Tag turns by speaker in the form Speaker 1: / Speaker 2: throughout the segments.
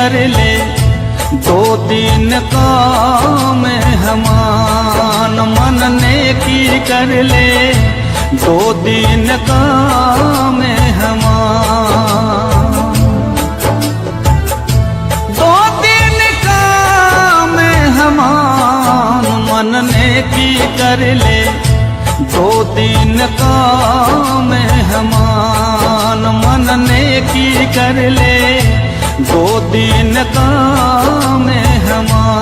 Speaker 1: कर ले, 2-3 का मेहमान। मन नेकी कर ले, 2-3 का मेहमान। 2-3 का मेहमान। मन नेकी कर ले, 2-3 का मेहमान। मन नेकी कर ले, 2-3 का मेहमान।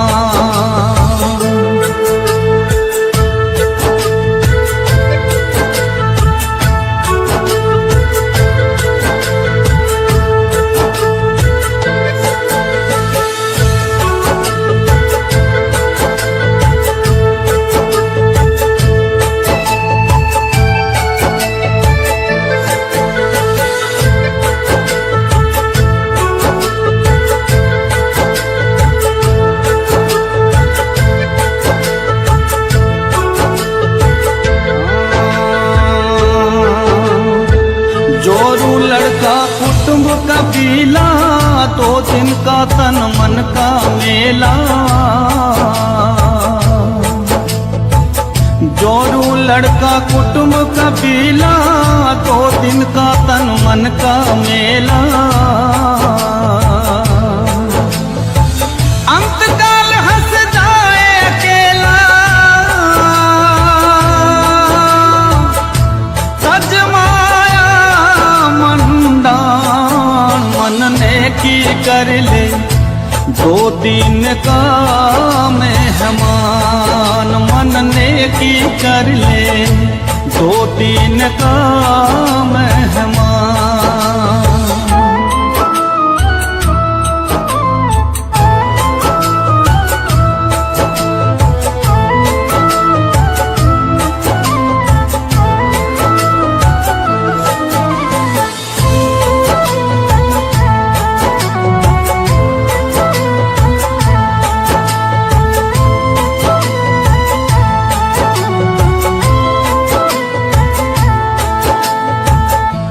Speaker 1: जोरू लड़का कुटुंब कबीला, 2 दिन का तन मन का मेला। जोरू लड़का कुटुंब कबीला, 2 दिन का तन मन का मेला। अंतकाल हंस जाए अकेला, सजमाया मंडान। मन नेकी कर ले, 2-3 का मेहमान। मन नेकी कर ले, 2-3 का मेहमान।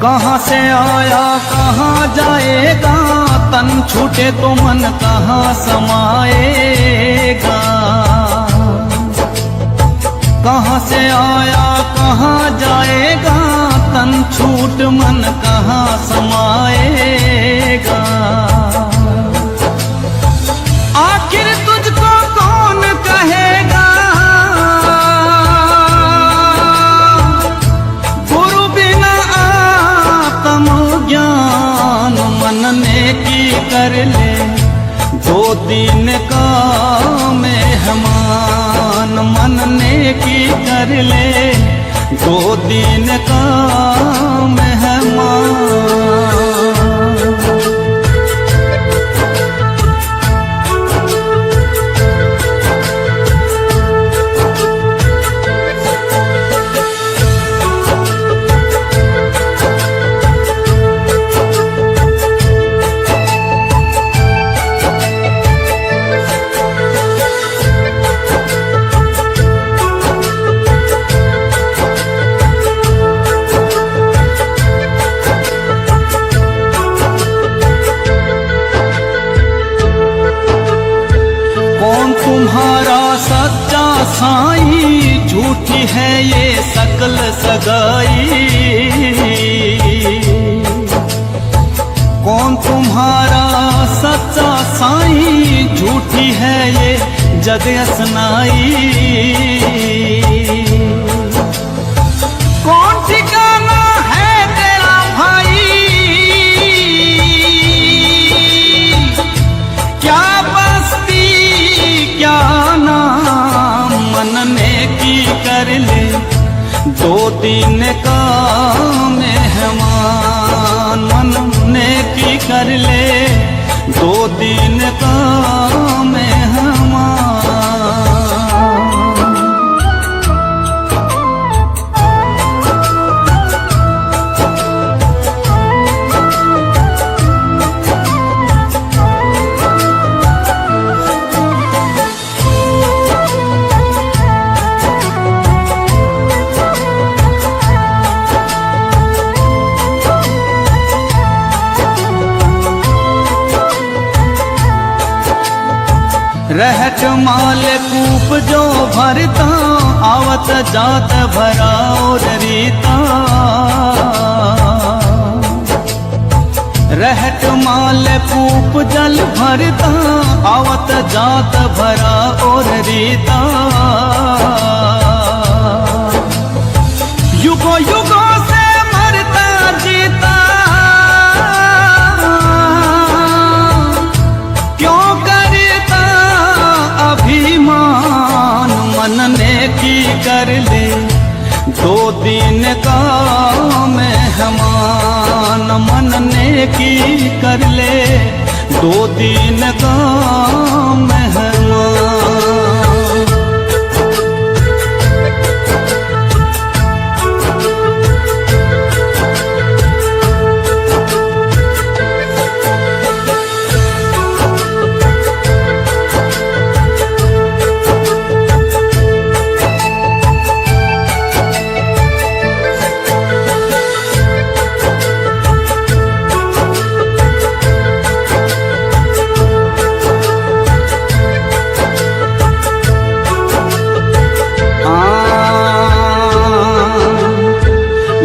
Speaker 1: कहाँ से आया कहाँ जाएगा, तन छूटे तो मन कहाँ समाएगा। कहाँ से आया कहाँ जाएगा, तन छूट मन कहाँ समाएगा। आखिर तुझको कौन कहेगा, गुरु बिना ज्ञान। मन नेकी कर ले, 2-3 का मेहमान। मन नेकी कर ले, 2-3 का मेहमान। तुम्हारा सच्चा साईं, झूठी है ये सकल सगाई। कौन तुम्हारा सच्चा साईं, झूठी है ये जग असनाई। कौन ठिकाना है तेरा भाई, क्या बस्ती क्या नाम। मन नेकी कर ले, 2-3 का मेहमान। मन नेकी कर ले, 2-3 का मेहमान। रहट माल कूप जो भरता, आवत जात भरा और रीता। रहट माल कूप जल भरता, आवत जात भरा और रीता। युगो युगो से मरता जीता, क्यों करता अभिमान। मन ने की कर ले दो दिन का मेहमान। मन ने की कर ले दो दिन का मेहमान।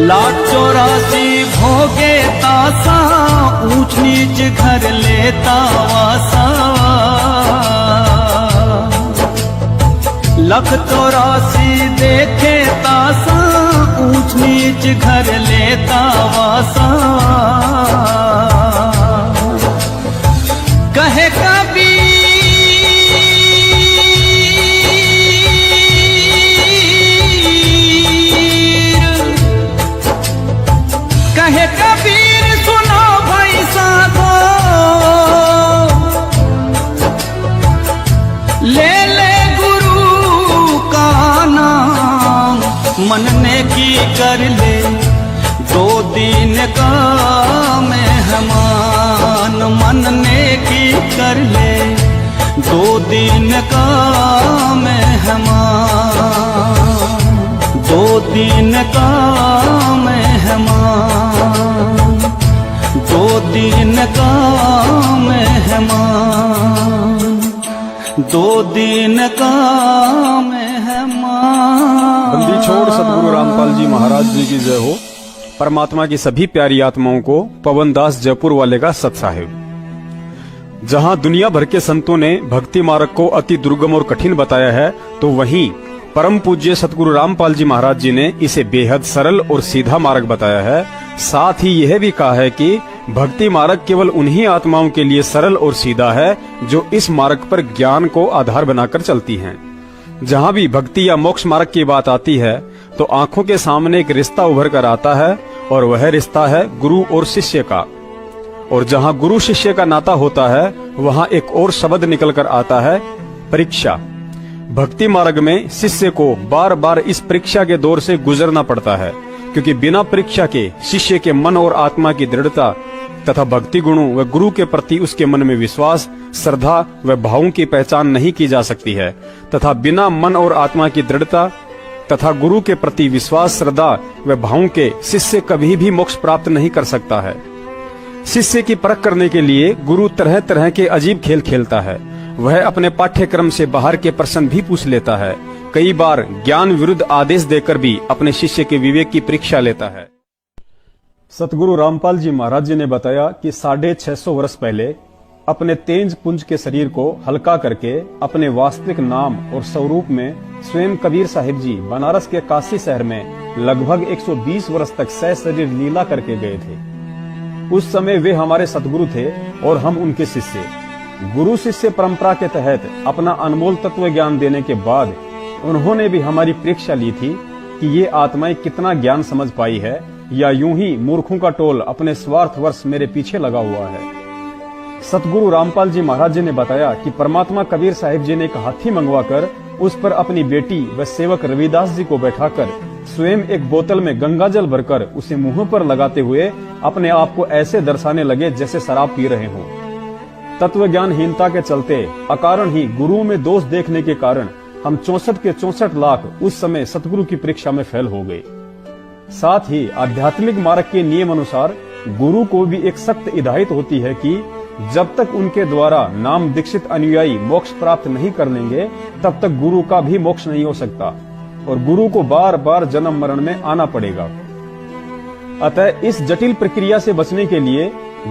Speaker 1: लाख 84 भोगे तासा, ऊंच नीच घर लेता वासा। लख 84 देखे तासा, ऊंच नीच घर लेता वासा। कहे कभी कहे कबीर सुनो भाई साधो, ले ले गुरु का नाम। मन ने की कर ले दो दिन का मेहमान। मन ने की कर ले दो दिन का मेहमान। दो दिन का मेहमान। दो दिन का मेहमान। दो दिन का मेहमान।
Speaker 2: बंदी छोड़ सतगुरु रामपाल जी महाराज जी की जय हो। परमात्मा की सभी प्यारी आत्माओं को पवन दास जयपुर वाले का सत साहिब। जहां दुनिया भर के संतों ने भक्ति मार्ग को अति दुर्गम और कठिन बताया है, तो वहीं परम पूज्य सतगुरु रामपाल जी महाराज जी ने इसे बेहद सरल और सीधा मार्ग बताया है। साथ ही यह भी कहा है कि भक्ति मार्ग केवल उन्हीं आत्माओं के लिए सरल और सीधा है जो इस मार्ग पर ज्ञान को आधार बनाकर चलती हैं। जहां भी भक्ति या मोक्ष मार्ग की बात आती है तो आंखों के सामने एक रिश्ता उभर कर आता है, और वह रिश्ता है गुरु और शिष्य का। और जहां गुरु शिष्य का नाता होता है, वहां एक और शब्द निकल कर आता है, परीक्षा। भक्ति मार्ग में शिष्य को बार बार इस परीक्षा के दौर से गुजरना पड़ता है, क्योंकि बिना परीक्षा के शिष्य के मन और आत्मा की दृढ़ता तथा भक्ति गुणों व गुरु के प्रति उसके मन में विश्वास, श्रद्धा व भावों की पहचान नहीं की जा सकती है। तथा बिना मन और आत्मा की दृढ़ता तथा गुरु के प्रति विश्वास, श्रद्धा व भावों के शिष्य कभी भी मोक्ष प्राप्त नहीं कर सकता है। शिष्य की परख करने के लिए गुरु तरह तरह के अजीब खेल खेलता है। वह अपने पाठ्यक्रम से बाहर के प्रश्न भी पूछ लेता है। कई बार ज्ञान विरुद्ध आदेश देकर भी अपने शिष्य के विवेक की परीक्षा लेता है। सतगुरु रामपाल जी महाराज जी ने बताया कि 650 वर्ष पहले अपने तेज पुंज के शरीर को हल्का करके अपने वास्तविक नाम और स्वरूप में स्वयं कबीर साहिब जी बनारस के काशी शहर में लगभग 120 वर्ष तक सशरीर लीला करके गए थे। उस समय वे हमारे सतगुरु थे और हम उनके शिष्य। गुरु शिष्य परंपरा के तहत अपना अनमोल तत्व ज्ञान देने के बाद उन्होंने भी हमारी परीक्षा ली थी कि ये आत्माएं कितना ज्ञान समझ पाई है, या यूं ही मूर्खों का टोल अपने स्वार्थवश मेरे पीछे लगा हुआ है। सतगुरु रामपाल जी महाराज जी ने बताया कि परमात्मा कबीर साहिब जी ने एक हाथी मंगवाकर उस पर अपनी बेटी व सेवक रविदास जी को बैठाकर स्वयं एक बोतल में गंगा जल भरकर उसे मुंह पर लगाते हुए अपने आप को ऐसे दर्शाने लगे जैसे शराब पी रहे हों। तत्व ज्ञानहीनता के चलते अकारण ही गुरुओं में दोष देखने के कारण हम 64 के 64 लाख उस समय सतगुरु की परीक्षा में फेल हो गए। साथ ही आध्यात्मिक मार्ग के नियम अनुसार गुरु को भी एक सख्त हिदायत होती है कि जब तक उनके द्वारा नाम दीक्षित अनुयायी मोक्ष प्राप्त नहीं कर लेंगे तब तक गुरु का भी मोक्ष नहीं हो सकता और गुरु को बार बार जन्म मरण में आना पड़ेगा। अतः इस जटिल प्रक्रिया से बचने के लिए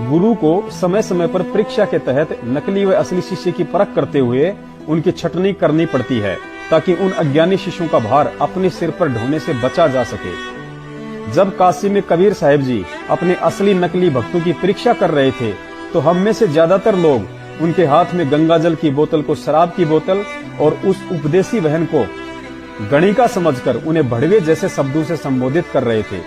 Speaker 2: गुरु को समय समय पर परीक्षा के तहत नकली व असली शिष्य की परख करते हुए उनकी छटनी करनी पड़ती है ताकि उन अज्ञानी शिष्यों का भार अपने सिर पर ढोने से बचा जा सके। जब काशी में कबीर साहिब जी अपने असली नकली भक्तों की परीक्षा कर रहे थे तो हम में से ज्यादातर लोग उनके हाथ में गंगा जल की बोतल को शराब की बोतल और उस उपदेशी बहन को गणिका समझकर उन्हें भड़वे जैसे शब्दों से संबोधित कर रहे थे।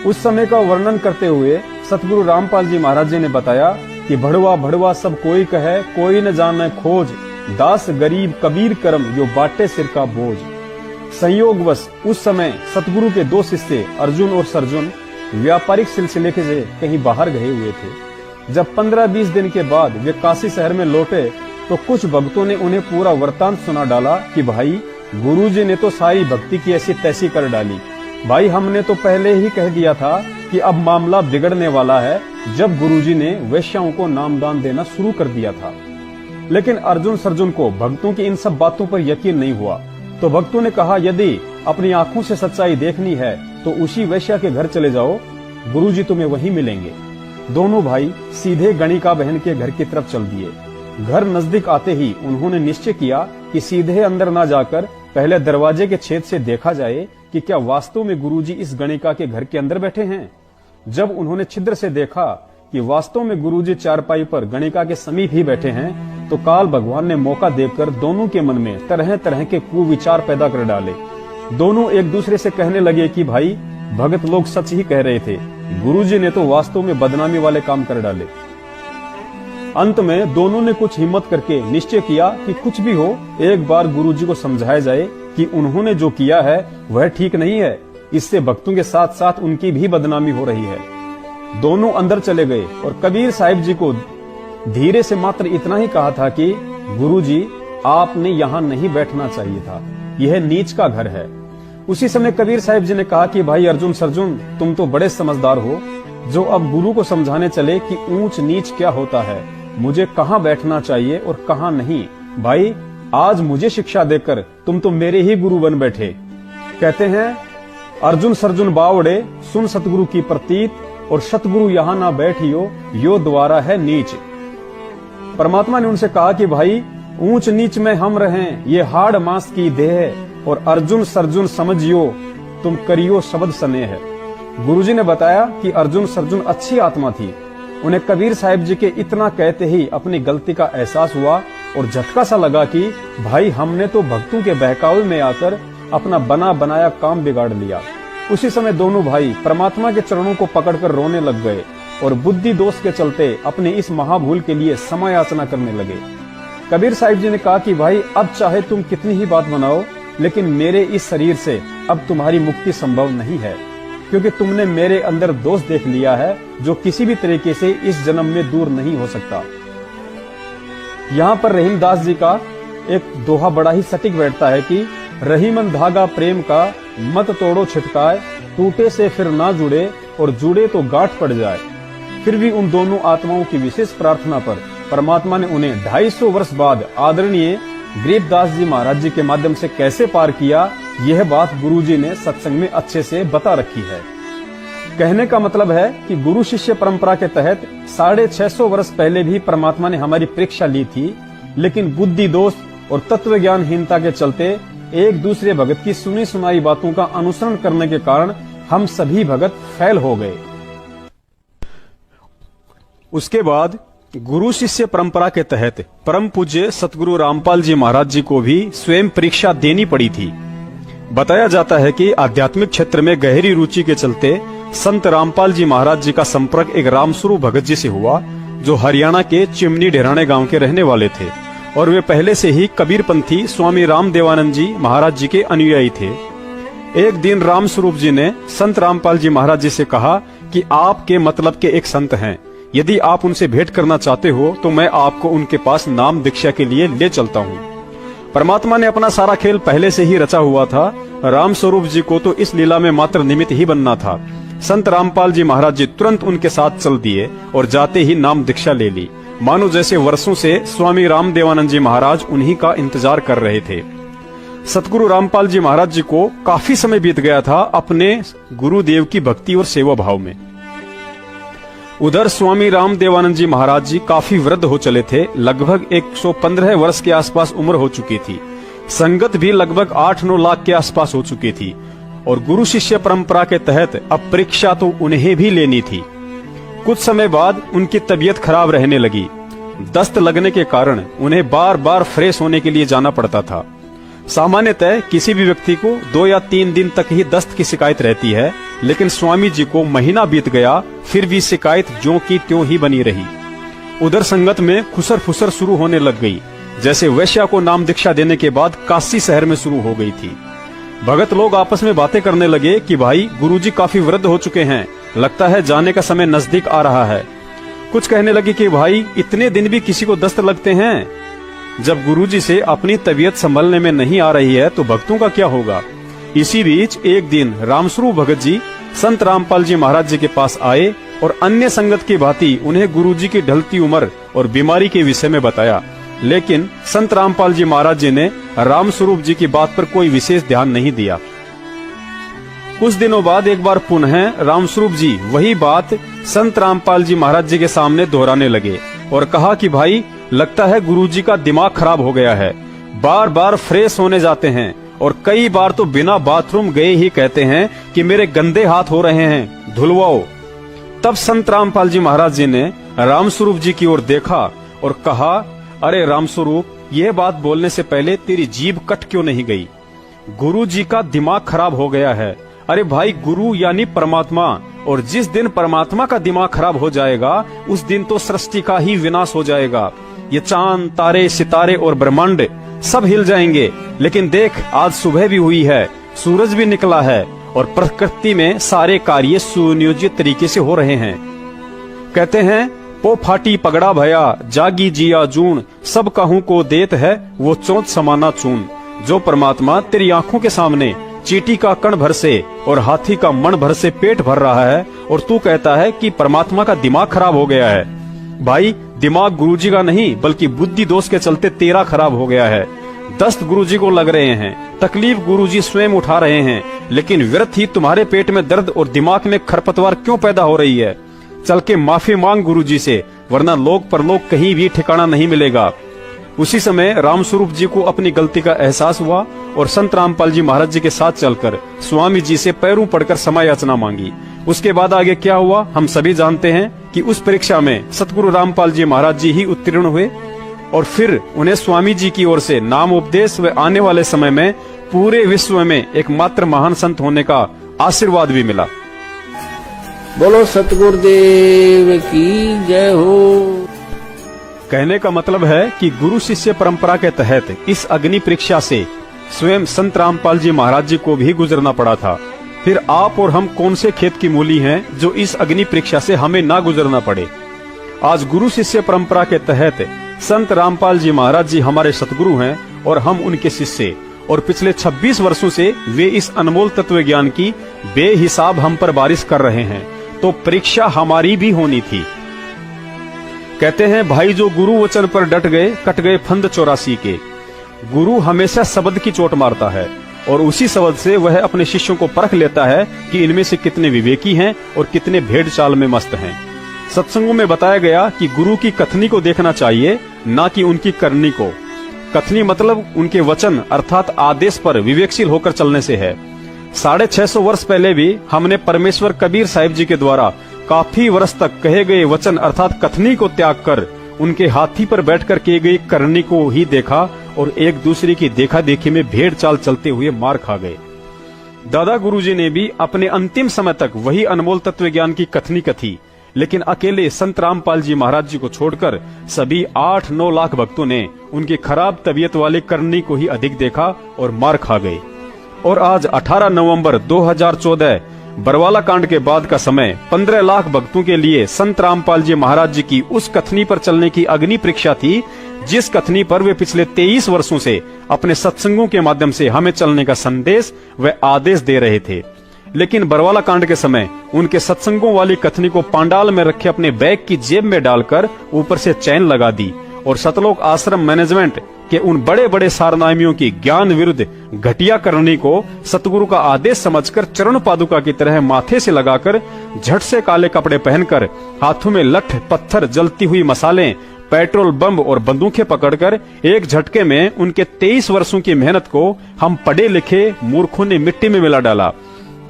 Speaker 2: उस समय का वर्णन करते हुए सतगुरु रामपाल जी महाराज जी ने बताया कि भड़वा भड़वा सब कोई कहे, कोई न जाने खोज, दास गरीब कबीर कर्म यो बाटे सिर का बोझ। संयोगवश उस समय सतगुरु के दो शिष्य अर्जुन और सर्जुन व्यापारिक सिलसिले के से कहीं बाहर गए हुए थे। जब 15-20 दिन के बाद वे काशी शहर में लौटे तो कुछ भक्तों ने उन्हें पूरा वृत्तांत सुना डाला कि भाई गुरुजी ने तो सारी भक्ति की ऐसी तैसी कर डाली। भाई हमने तो पहले ही कह दिया था कि अब मामला बिगड़ने वाला है जब गुरुजी ने वैश्याओं को नामदान देना शुरू कर दिया था। लेकिन अर्जुन सर्जुन को भक्तों की इन सब बातों पर यकीन नहीं हुआ तो भक्तों ने कहा यदि अपनी आंखों से सच्चाई देखनी है तो उसी वैश्या के घर चले जाओ, गुरुजी तुम्हें वहीं मिलेंगे। दोनों भाई सीधे गणिका बहन के घर की तरफ चल दिए। घर नजदीक आते ही उन्होंने निश्चय किया कि सीधे अंदर न जाकर पहले दरवाजे के छेद से देखा जाए कि क्या वास्तव में गुरुजी इस गणिका के घर के अंदर बैठे हैं। जब उन्होंने छिद्र से देखा कि वास्तव में गुरुजी चारपाई पर गणिका के समीप ही बैठे हैं तो काल भगवान ने मौका देकर दोनों के मन में तरह तरह के कुविचार पैदा कर डाले। दोनों एक दूसरे से कहने लगे कि भाई भगत लोग सच ही कह रहे थे, गुरुजी ने तो वास्तव में बदनामी वाले काम कर डाले। अंत में दोनों ने कुछ हिम्मत करके निश्चय किया कि कुछ भी हो एक बार गुरुजी को समझाया जाए कि उन्होंने जो किया है वह ठीक नहीं है, इससे भक्तों के साथ साथ उनकी भी बदनामी हो रही है। दोनों अंदर चले गए और कबीर साहिब जी को धीरे से मात्र इतना ही कहा था कि गुरुजी आपने यहाँ नहीं बैठना चाहिए था, यह नीच का घर है। उसी समय कबीर साहिब जी ने कहा कि भाई अर्जुन सर्जुन तुम तो बड़े समझदार हो, जो अब गुरु को समझाने चले कि ऊंच नीच क्या होता है, मुझे कहाँ बैठना चाहिए और कहाँ नहीं। भाई आज मुझे शिक्षा देकर तुम तो मेरे ही गुरु बन बैठे। कहते हैं अर्जुन सर्जुन बावड़े सुन सतगुरु की प्रतीत और सतगुरु यहाँ ना बैठियो यो द्वारा है नीच। परमात्मा ने उनसे कहा कि भाई ऊंच नीच में हम रहें ये हाड़ मांस की देह और अर्जुन सर्जुन समझियो तुम करियो शब्द सने है। गुरुजी ने बताया कि अर्जुन सर्जुन अच्छी आत्मा थी। उन्हें कबीर साहिब जी के इतना कहते ही अपनी गलती का एहसास हुआ और झटका सा लगा कि भाई हमने तो भक्तों के बहकावे में आकर अपना बना बनाया काम बिगाड़ लिया। उसी समय दोनों भाई परमात्मा के चरणों को पकड़कर रोने लग गए और बुद्धि दोष के चलते अपने इस महाभूल के लिए समय याचना करने लगे। कबीर साहिब जी ने कहा कि भाई अब चाहे तुम कितनी ही बात बनाओ लेकिन मेरे इस शरीर से अब तुम्हारी मुक्ति संभव नहीं है, क्योंकि तुमने मेरे अंदर दोष देख लिया है जो किसी भी तरीके से इस जन्म में दूर नहीं हो सकता। यहाँ पर रहीमदास जी का एक दोहा बड़ा ही सटीक बैठता है कि रहीमन धागा प्रेम का मत तोड़ो छिटकाए, टूटे से फिर ना जुड़े और जुड़े तो गांठ पड़ जाए। फिर भी उन दोनों आत्माओं की विशेष प्रार्थना पर परमात्मा ने उन्हें 250 वर्ष बाद आदरणीय गरीबदास जी महाराज जी के माध्यम से कैसे पार किया, यह बात गुरुजी ने सत्संग में अच्छे से बता रखी है। कहने का मतलब है कि गुरु शिष्य परंपरा के तहत 650 वर्ष पहले भी परमात्मा ने हमारी परीक्षा ली थी, लेकिन बुद्धि दोष और तत्व ज्ञानहीनता के चलते एक दूसरे भगत की सुनी सुनाई बातों का अनुसरण करने के कारण हम सभी भगत फेल हो गए। उसके बाद गुरु शिष्य परंपरा के तहत परम पूज्य सतगुरु रामपाल जी महाराज जी को भी स्वयं परीक्षा देनी पड़ी थी। बताया जाता है कि आध्यात्मिक क्षेत्र में गहरी रुचि के चलते संत रामपाल जी महाराज जी का संपर्क एक रामस्वरूप भगत जी से हुआ, जो हरियाणा के चिमनी ढेराने गांव के रहने वाले थे और वे पहले से ही कबीरपंथी स्वामी रामदेवानंद जी महाराज जी के अनुयायी थे। एक दिन रामस्वरूप जी ने संत रामपाल जी महाराज जी से कहा कि आपके मतलब के एक संत हैं, यदि आप उनसे भेंट करना चाहते हो तो मैं आपको उनके पास नाम दीक्षा के लिए ले चलता हूँ। परमात्मा ने अपना सारा खेल पहले से ही रचा हुआ था। रामस्वरूप जी को तो इस लीला में मात्र निमित्त ही बनना था। संत रामपाल जी महाराज जी तुरंत उनके साथ चल दिए और जाते ही नाम दीक्षा ले ली। मानो जैसे वर्षों से स्वामी रामदेवानंद जी महाराज उन्हीं का इंतजार कर रहे थे। सतगुरु रामपाल जी महाराज जी को काफी समय बीत गया था अपने गुरुदेव की भक्ति और सेवा भाव में। उधर स्वामी रामदेवानंद जी महाराज जी काफी वृद्ध हो चले थे, लगभग 115 वर्ष के आसपास उम्र हो चुकी थी। संगत भी लगभग 8-9 लाख के आसपास हो चुकी थी और गुरु शिष्य परंपरा के तहत अब परीक्षा तो उन्हें भी लेनी थी। कुछ समय बाद उनकी तबीयत खराब रहने लगी। दस्त लगने के कारण उन्हें बार बार फ्रेश होने के लिए जाना पड़ता था। सामान्यतः किसी भी व्यक्ति को 2 या 3 दिन तक ही दस्त की शिकायत रहती है, लेकिन स्वामी जी को महीना बीत गया, फिर भी शिकायत ज्यों की त्यों ही बनी रही। उधर संगत में खुसर फुसर शुरू होने लग गई, जैसे वैश्या को नाम दीक्षा देने के बाद काशी शहर में शुरू हो गई थी। भगत लोग आपस में बातें करने लगे कि भाई गुरुजी काफी वृद्ध हो चुके हैं, लगता है जाने का समय नजदीक आ रहा है। कुछ कहने लगे कि भाई इतने दिन भी किसी को दस्त लगते हैं, जब गुरुजी से अपनी तबीयत संभलने में नहीं आ रही है तो भक्तों का क्या होगा। इसी बीच एक दिन रामस्वरूप भगत जी संत रामपाल जी महाराज जी के पास आए और अन्य संगत की भांति उन्हें गुरुजी की ढलती उम्र और बीमारी के विषय में बताया, लेकिन संत रामपाल जी महाराज जी ने रामस्वरूप जी की बात पर कोई विशेष ध्यान नहीं दिया। कुछ दिनों बाद एक बार पुनः रामस्वरूप जी वही बात संत रामपाल जी महाराज जी के सामने दोहराने लगे और कहा कि भाई लगता है गुरुजी का दिमाग खराब हो गया है, बार बार फ्रेश होने जाते हैं और कई बार तो बिना बाथरूम गए ही कहते हैं कि मेरे गंदे हाथ हो रहे हैं, धुलवाओ। तब संत रामपाल जी महाराज जी ने रामस्वरूप जी की ओर देखा और कहा, अरे रामस्वरूप, यह बात बोलने से पहले तेरी जीभ कट क्यों नहीं गई? गुरु जी का दिमाग खराब हो गया है। अरे भाई, गुरु यानी परमात्मा, और जिस दिन परमात्मा का दिमाग खराब हो जाएगा उस दिन तो सृष्टि का ही विनाश हो जाएगा। ये चांद, तारे, सितारे और ब्रह्मांड सब हिल जाएंगे। लेकिन देख, आज सुबह भी हुई है, सूरज भी निकला है और प्रकृति में सारे कार्य सुनियोजित तरीके से हो रहे हैं। कहते हैं, पो फाटी पगड़ा भया, जागी जिया जून, सब कहूं को देत है वो चौथ समाना चून। जो परमात्मा तेरी आंखों के सामने चींटी का कण भर से और हाथी का मन भर से पेट भर रहा है और तू कहता है कि परमात्मा का दिमाग खराब हो गया है। भाई, दिमाग गुरुजी का नहीं बल्कि बुद्धि दोष के चलते तेरा खराब हो गया है। दस्त गुरुजी को लग रहे हैं, तकलीफ गुरुजी स्वयं उठा रहे हैं, लेकिन व्यर्थ ही तुम्हारे पेट में दर्द और दिमाग में खरपतवार क्यों पैदा हो रही है? चल के माफी मांग गुरुजी से, वरना लोक परलोक कहीं भी ठिकाना नहीं मिलेगा। उसी समय रामस्वरूप जी को अपनी गलती का एहसास हुआ और संत रामपाल जी महाराज जी के साथ चलकर स्वामी जी से पैरों पड़कर क्षमा याचना मांगी। उसके बाद आगे क्या हुआ हम सभी जानते हैं कि उस परीक्षा में सतगुरु रामपाल जी महाराज जी ही उत्तीर्ण हुए और फिर उन्हें स्वामी जी की ओर से नाम उपदेश व आने वाले समय में पूरे विश्व में एकमात्र महान संत होने का आशीर्वाद भी मिला।
Speaker 3: बोलो सतगुरुदेव की जय हो।
Speaker 2: कहने का मतलब है कि गुरु शिष्य परंपरा के तहत इस अग्नि परीक्षा से स्वयं संत रामपाल जी महाराज जी को भी गुजरना पड़ा था। फिर आप और हम कौन से खेत की मूली हैं जो इस अग्नि परीक्षा से हमें ना गुजरना पड़े। आज गुरु शिष्य परंपरा के तहत संत रामपाल जी महाराज जी हमारे सतगुरु हैं और हम उनके शिष्य, और पिछले 26 वर्षों से वे इस अनमोल तत्व ज्ञान की बेहिसाब हम पर बारिश कर रहे हैं, तो परीक्षा हमारी भी होनी थी। कहते हैं, भाई जो गुरु वचन पर डट गए कट गए फंद 84 के। गुरु हमेशा शब्द की चोट मारता है और उसी शब्द से वह अपने शिष्यों को परख लेता है कि इनमें से कितने विवेकी हैं और कितने भेड़ चाल में मस्त हैं। सत्संगों में बताया गया कि गुरु की कथनी को देखना चाहिए, ना कि उनकी करनी को। कथनी मतलब उनके वचन अर्थात आदेश पर विवेकशील होकर चलने से है। 650 वर्ष पहले भी हमने परमेश्वर कबीर साहिब जी के द्वारा काफी वर्ष तक कहे गए वचन अर्थात कथनी को त्याग कर उनके हाथी पर बैठकर किए गई करनी को ही देखा और एक दूसरे की देखा देखी में भेड़ चाल चलते हुए मार खा गए। दादा गुरुजी ने भी अपने अंतिम समय तक वही अनमोल तत्व ज्ञान की कथनी कथी, लेकिन अकेले संत रामपाल जी महाराज जी को छोड़कर सभी 8-9 लाख भक्तों ने उनकी खराब तबीयत वाले करनी को ही अधिक देखा और मार खा गए। और आज 18 नवंबर 2014 बरवाला कांड के बाद का समय 15 लाख भक्तों के लिए संत रामपाल जी महाराज जी की उस कथनी पर चलने की अग्नि परीक्षा थी, जिस कथनी पर वे पिछले 23 वर्षों से अपने सत्संगों के माध्यम से हमें चलने का संदेश व आदेश दे रहे थे। लेकिन बरवाला कांड के समय उनके सत्संगों वाली कथनी को पांडाल में रखे अपने बैग की जेब में डालकर ऊपर से चैन लगा दी और सतलोक आश्रम मैनेजमेंट के उन बड़े बड़े सारनामियों की ज्ञान विरुद्ध घटिया करनी को सतगुरु का आदेश समझकर चरण पादुका की तरह माथे से लगाकर झट से काले कपड़े पहनकर हाथों में लठ पत्थर जलती हुई मसालें पेट्रोल बम और बंदूकें पकड़कर एक झटके में उनके 23 वर्षों की मेहनत को हम पढ़े लिखे मूर्खों ने मिट्टी में मिला डाला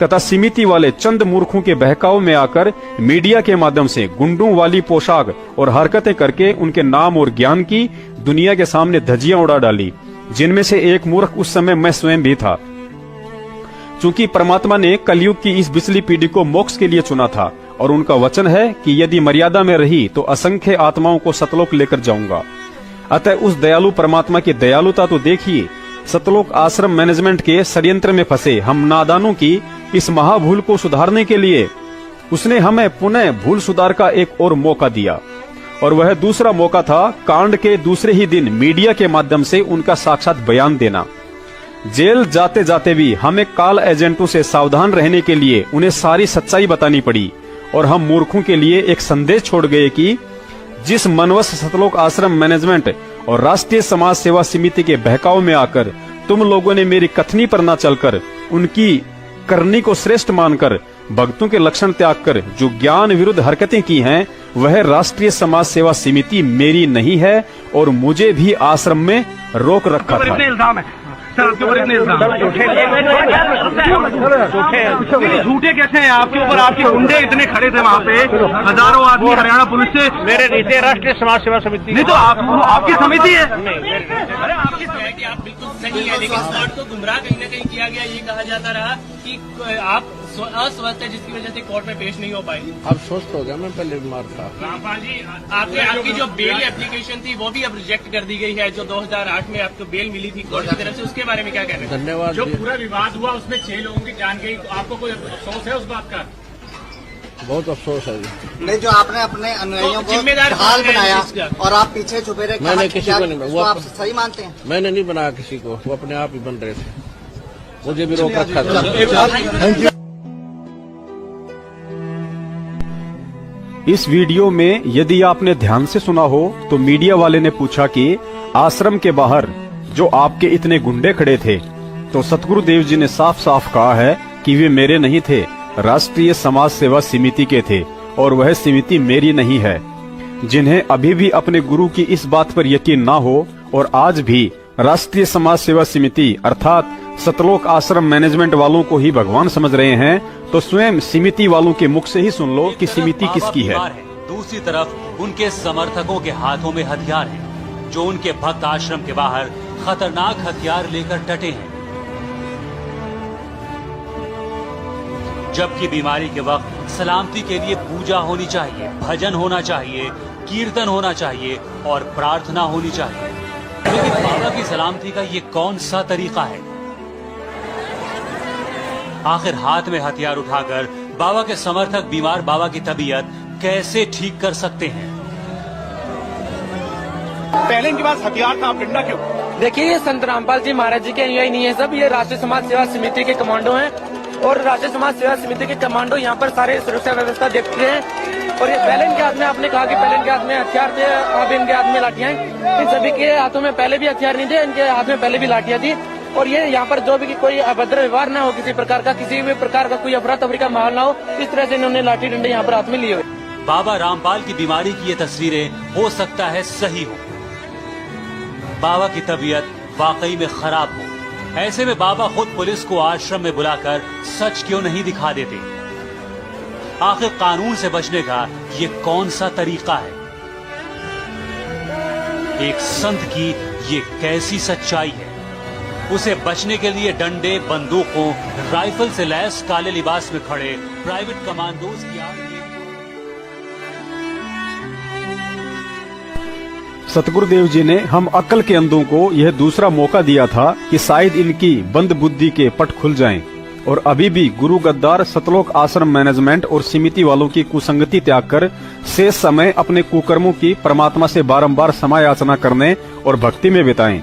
Speaker 2: तथा समिति वाले चंद मूर्खों के बहकाव में आकर मीडिया के माध्यम से गुंडों वाली पोशाक और हरकतें करके उनके नाम और ज्ञान की दुनिया के सामने धज्जियां उड़ा डाली, जिनमें से एक मूर्ख उस समय मैं स्वयं भी था। चूंकि परमात्मा ने कलयुग की इस बिचली पीढ़ी को मोक्ष के लिए चुना था और उनका वचन है कि यदि मर्यादा में रही तो असंख्य आत्माओं को सतलोक लेकर जाऊंगा। अतः उस दयालु परमात्मा की दयालुता तो देखिए। सतलोक आश्रम मैनेजमेंट के षड्यंत्र में फंसे हम नादानों की इस महाभूल को सुधारने के लिए उसने हमें पुनः भूल सुधार का एक और मौका दिया, और वह दूसरा मौका था कांड के दूसरे ही दिन मीडिया के माध्यम से उनका साक्षात बयान देना। जेल जाते जाते भी हमें कॉल एजेंटों से सावधान रहने के लिए उन्हें सारी सच्चाई बतानी पड़ी, और हम मूर्खों के लिए एक संदेश छोड़ गए कि जिस मनवश सतलोक आश्रम मैनेजमेंट और राष्ट्रीय समाज सेवा समिति के बहकाव में आकर तुम लोगों ने मेरी कथनी पर न चलकर उनकी करनी को श्रेष्ठ मानकर भक्तों के लक्षण त्याग कर जो ज्ञान विरुद्ध हरकतें की हैं, वह राष्ट्रीय समाज सेवा समिति मेरी नहीं है और मुझे भी आश्रम में रोक रखा था।
Speaker 4: इल्जाम है सर आपके ऊपर, इतने इल्जाम झूठे कैसे हैं आपके ऊपर? आपके गुंडे इतने खड़े थे वहाँ पे, हजारों आदमी हरियाणा पुलिस से। मेरे नीचे राष्ट्रीय समाज सेवा समिति नहीं तो आपकी समिति है।
Speaker 5: अरे आपकी है कि आप बिल्कुल सही है, लेकिन कोर्ट को गुमराह कहीं न कहीं किया गया। ये कहा जाता रहा कि आप अस्वस्थ है जिसकी वजह से कोर्ट में पेश नहीं हो पाई।
Speaker 3: अब स्वस्थ हो गया, मैं पहले बीमार था।
Speaker 5: रामपाल जी, आपकी जो बेल एप्लीकेशन थी वो भी अब रिजेक्ट कर दी गई है, जो 2008 में आपको बेल मिली थी कोर्ट की तरफ से, उसके बारे में क्या कहना है?
Speaker 3: धन्यवाद।
Speaker 5: जो पूरा विवाद हुआ उसमें 6 लोगों की जान गई, आपको कोई अफसोस है उस बात का?
Speaker 3: बहुत अफसोस है।
Speaker 6: नहीं, जो आपने अपने अनुयायियों को
Speaker 5: जिम्मेदार
Speaker 6: ढाल
Speaker 5: कौन है
Speaker 6: बनाया
Speaker 5: इस चीज़ का?
Speaker 6: और आप पीछे छुपे रहे,
Speaker 3: मैंने किसी को नहीं, वो
Speaker 6: आप सही मानते हैं?
Speaker 3: मैंने नहीं बनाया किसी को, वो अपने आप ही बन रहे थे, मुझे भी रोक रखा था।
Speaker 2: इस वीडियो में यदि आपने ध्यान से सुना हो तो मीडिया वाले ने पूछा कि आश्रम के बाहर जो आपके इतने गुंडे खड़े थे, तो सतगुरुदेव जी ने साफ साफ कहा है कि वे मेरे नहीं थे, राष्ट्रीय समाज सेवा समिति के थे, और वह समिति मेरी नहीं है। जिन्हें अभी भी अपने गुरु की इस बात पर यकीन ना हो और आज भी राष्ट्रीय समाज सेवा समिति अर्थात सतलोक आश्रम मैनेजमेंट वालों को ही भगवान समझ रहे हैं, तो स्वयं समिति वालों के मुख से ही सुन लो कि समिति किसकी है।
Speaker 7: दूसरी तरफ उनके समर्थकों के हाथों में हथियार हैं, जो उनके भक्त आश्रम के बाहर खतरनाक हथियार लेकर डटे हैं। जबकि बीमारी के वक्त सलामती के लिए पूजा होनी चाहिए, भजन होना चाहिए, कीर्तन होना चाहिए और प्रार्थना होनी चाहिए। लेकिन बाबा की सलामती का ये कौन सा तरीका है? आखिर हाथ में हथियार उठाकर बाबा के समर्थक बीमार बाबा की तबीयत कैसे ठीक कर सकते हैं?
Speaker 4: पहले इनके पास हथियार था, आप डंडा क्यों?
Speaker 8: देखिए, ये संत रामपाल जी महाराज जी के अनुयायी नहीं है सब, ये राष्ट्रीय समाज सेवा समिति के कमांडो हैं, और राष्ट्रीय समाज सेवा समिति के कमांडो यहाँ पर सारे सुरक्षा व्यवस्था देखते हैं। और ये पहले इनके हाथ में, आपने कहा कि पहले इनके हाथ में हथियार थे, अब इनके हाथ में लाठियां हैं। इन सभी के हाथों में पहले भी हथियार नहीं थे, इनके हाथ में पहले भी लाठियां थी। और ये यहाँ पर जो भी कोई अभद्र व्यवहार ना हो, किसी प्रकार का, किसी भी प्रकार का कोई अफरा तफरी का माहौल ना हो, इस तरह से इन्होंने लाठी डंडे यहाँ पर हाथ में लिए हुए।
Speaker 7: बाबा रामपाल की बीमारी की ये तस्वीरें हो सकता है सही हो, बाबा की तबीयत वाकई में खराब हो। ऐसे में बाबा खुद पुलिस को आश्रम में बुलाकर सच क्यों नहीं दिखा देते? आखिर कानून से बचने का ये कौन सा तरीका है? एक संत की ये कैसी सच्चाई है? उसे बचने के लिए डंडे, बंदूकों, राइफल से लैस काले लिबास में खड़े प्राइवेट कमांडोज की आड़ में
Speaker 2: सतगुरुदेव जी ने हम अक्ल के अंधों को यह दूसरा मौका दिया था कि शायद इनकी बंद बुद्धि के पट खुल जाएं, और अभी भी गुरु गद्दार सतलोक आश्रम मैनेजमेंट और समिति वालों की कुसंगति त्याग कर शेष समय अपने कुकर्मों की परमात्मा से बारंबार क्षमा याचना करने और भक्ति में बिताएं।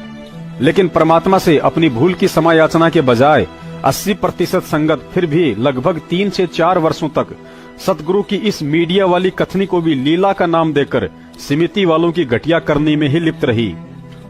Speaker 2: लेकिन परमात्मा से अपनी भूल की क्षमा याचना के बजाय 80% संगत फिर भी लगभग 3 से 4 वर्षों तक सतगुरु की इस मीडिया वाली कथनी को भी लीला का नाम देकर समिति वालों की घटिया करनी में ही लिप्त रही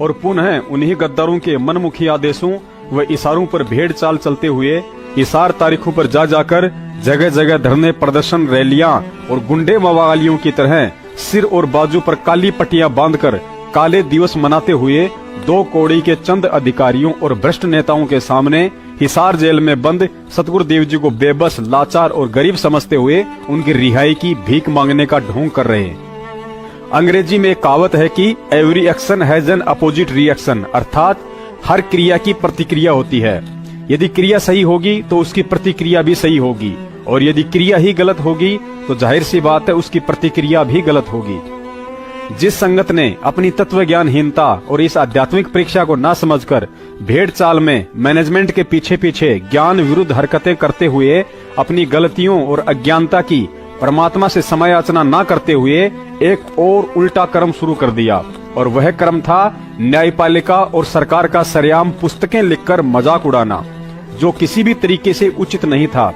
Speaker 2: और पुनः उन्हीं गद्दारों के मनमुखी आदेशों व इशारों पर भेड़ चाल चलते हुए इशार तारीखों पर जा जाकर जगह जगह धरने, प्रदर्शन, रैलियां और गुंडे मवालियों की तरह सिर और बाजू पर काली पट्टियां बांधकर काले दिवस मनाते हुए 2 कौड़ी के चंद अधिकारियों और भ्रष्ट नेताओं के सामने हिसार जेल में बंद सतगुरु देव जी को बेबस, लाचार और गरीब समझते हुए उनकी रिहाई की भीख मांगने का ढोंग कर रहे हैं। अंग्रेजी में एक कहावत है कि every action has an opposite reaction, अर्थात हर क्रिया की प्रतिक्रिया होती है। यदि क्रिया सही होगी तो उसकी प्रतिक्रिया भी सही होगी और यदि क्रिया ही गलत होगी तो जाहिर सी बात है उसकी प्रतिक्रिया भी गलत होगी। जिस संगत ने अपनी तत्व ज्ञानहीनता और इस आध्यात्मिक परीक्षा को न समझकर भेड़ चाल में मैनेजमेंट के पीछे पीछे ज्ञान विरुद्ध हरकतें करते हुए अपनी गलतियों और अज्ञानता की परमात्मा से समयाचना न करते हुए एक और उल्टा कर्म शुरू कर दिया और वह कर्म था न्यायपालिका और सरकार का सरेआम पुस्तकें लिखकर मजाक उड़ाना, जो किसी भी तरीके से उचित नहीं था।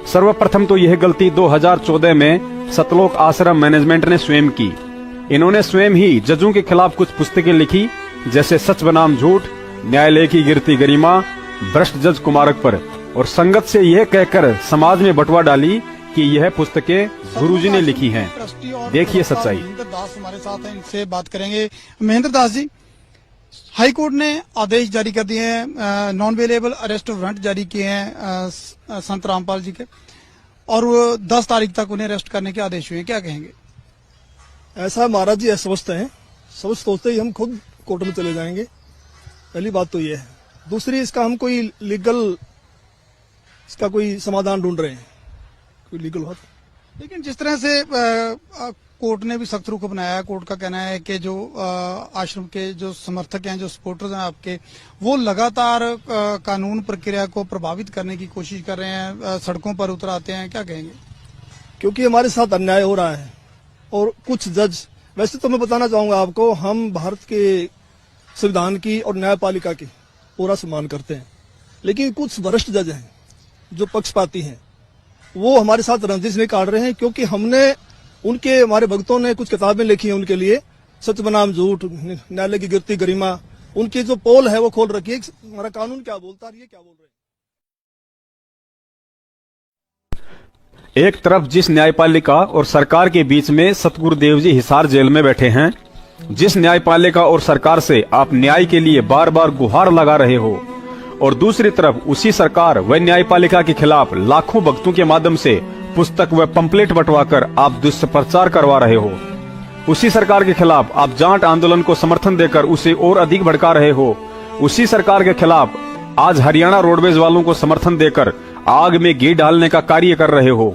Speaker 2: सर्वप्रथम तो यह गलती 2014 में सतलोक आश्रम मैनेजमेंट ने स्वयं की। इन्होंने स्वयं ही जजों के खिलाफ कुछ पुस्तकें लिखी, जैसे सच बनाम झूठ, न्यायालय की गिरती गरिमा, भ्रष्ट जज कुमारक पर, और संगत से यह कहकर समाज में बंटवा डाली कि यह पुस्तकें गुरुजी ने लिखी हैं। देखिए सच्चाई।
Speaker 9: महेंद्र दास हमारे साथ हैं, इनसे बात करेंगे। महेंद्र दास जी, हाई कोर्ट ने आदेश जारी कर दिए हैं, नॉन अवेलेबल अरेस्ट वारंट जारी किए हैं संत रामपाल जी के, और 10 तारीख तक उन्हें अरेस्ट करने के आदेश हुए हैं, क्या कहेंगे?
Speaker 10: ऐसा महाराज जी अस्वस्थ हैं, सोचते ही हम खुद कोर्ट में चले जाएंगे। पहली बात तो ये है। दूसरी, इसका हम कोई लीगल इसका कोई समाधान ढूंढ रहे हैं, कोई लीगल हो।
Speaker 9: लेकिन जिस तरह से कोर्ट ने भी सख्त रुख अपनाया है, कोर्ट का कहना है कि जो आश्रम के जो समर्थक हैं, जो सपोर्टर्स हैं आपके, वो लगातार कानून प्रक्रिया को प्रभावित करने की कोशिश कर रहे हैं, सड़कों पर उतर आते हैं, क्या कहेंगे?
Speaker 10: क्योंकि हमारे साथ अन्याय हो रहा है और कुछ जज, वैसे तो मैं बताना चाहूंगा आपको, हम भारत के संविधान की और न्यायपालिका की पूरा सम्मान करते हैं, लेकिन कुछ वरिष्ठ जज हैं जो पक्षपाती हैं, वो हमारे साथ रंजिश नहीं काट रहे हैं। क्योंकि हमारे भक्तों ने कुछ किताबें लिखी हैं उनके लिए, सच बनाम झूठ, न्यायालय की गिरती गरिमा, उनकी जो पोल है वो खोल रखी है, हमारा कानून क्या बोलता है, ये क्या बोल रहे हैं।
Speaker 2: एक तरफ जिस न्यायपालिका और सरकार के बीच में सतगुरु देव जी हिसार जेल में बैठे हैं, जिस न्यायपालिका और सरकार से आप न्याय के लिए बार बार गुहार लगा रहे हो, और दूसरी तरफ उसी सरकार व न्यायपालिका के खिलाफ लाखों भक्तों के माध्यम से पुस्तक व पंपलेट बंटवाकर आप दुष्प्रचार करवा रहे हो। उसी सरकार के खिलाफ आप जाट आंदोलन को समर्थन देकर उसे और अधिक भड़का रहे हो। उसी सरकार के खिलाफ आज हरियाणा रोडवेज वालों को समर्थन देकर आग में घी डालने का कार्य कर रहे हो।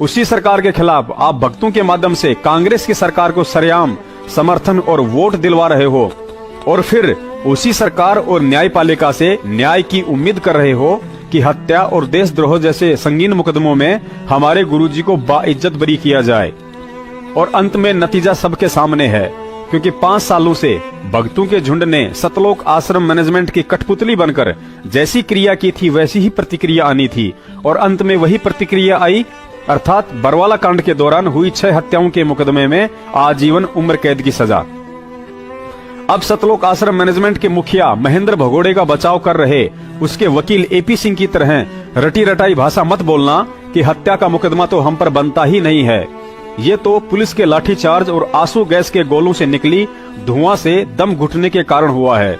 Speaker 2: उसी सरकार के खिलाफ आप भक्तों के माध्यम से कांग्रेस की सरकार को सरेआम समर्थन और वोट दिलवा रहे हो, और फिर उसी सरकार और न्यायपालिका से न्याय की उम्मीद कर रहे हो कि हत्या और देशद्रोह जैसे संगीन मुकदमों में हमारे गुरुजी को बाइज्जत बरी किया जाए। और अंत में नतीजा सबके सामने है, क्योंकि 5 सालों से भक्तों के झुंड ने सतलोक आश्रम मैनेजमेंट की कठपुतली बनकर जैसी क्रिया की थी वैसी ही प्रतिक्रिया आनी थी, और अंत में वही प्रतिक्रिया आई, अर्थात बरवाला कांड के दौरान हुई 6 हत्याओं के मुकदमे में आजीवन उम्र कैद की सजा। अब सतलोक आश्रम मैनेजमेंट के मुखिया महेंद्र भगोड़े का बचाव कर रहे उसके वकील एपी सिंह की तरह रटी रटाई भाषा मत बोलना कि हत्या का मुकदमा तो हम पर बनता ही नहीं है। ये तो पुलिस के लाठीचार्ज और आंसू गैस के गोलों से निकली धुआं से दम घुटने के कारण हुआ है।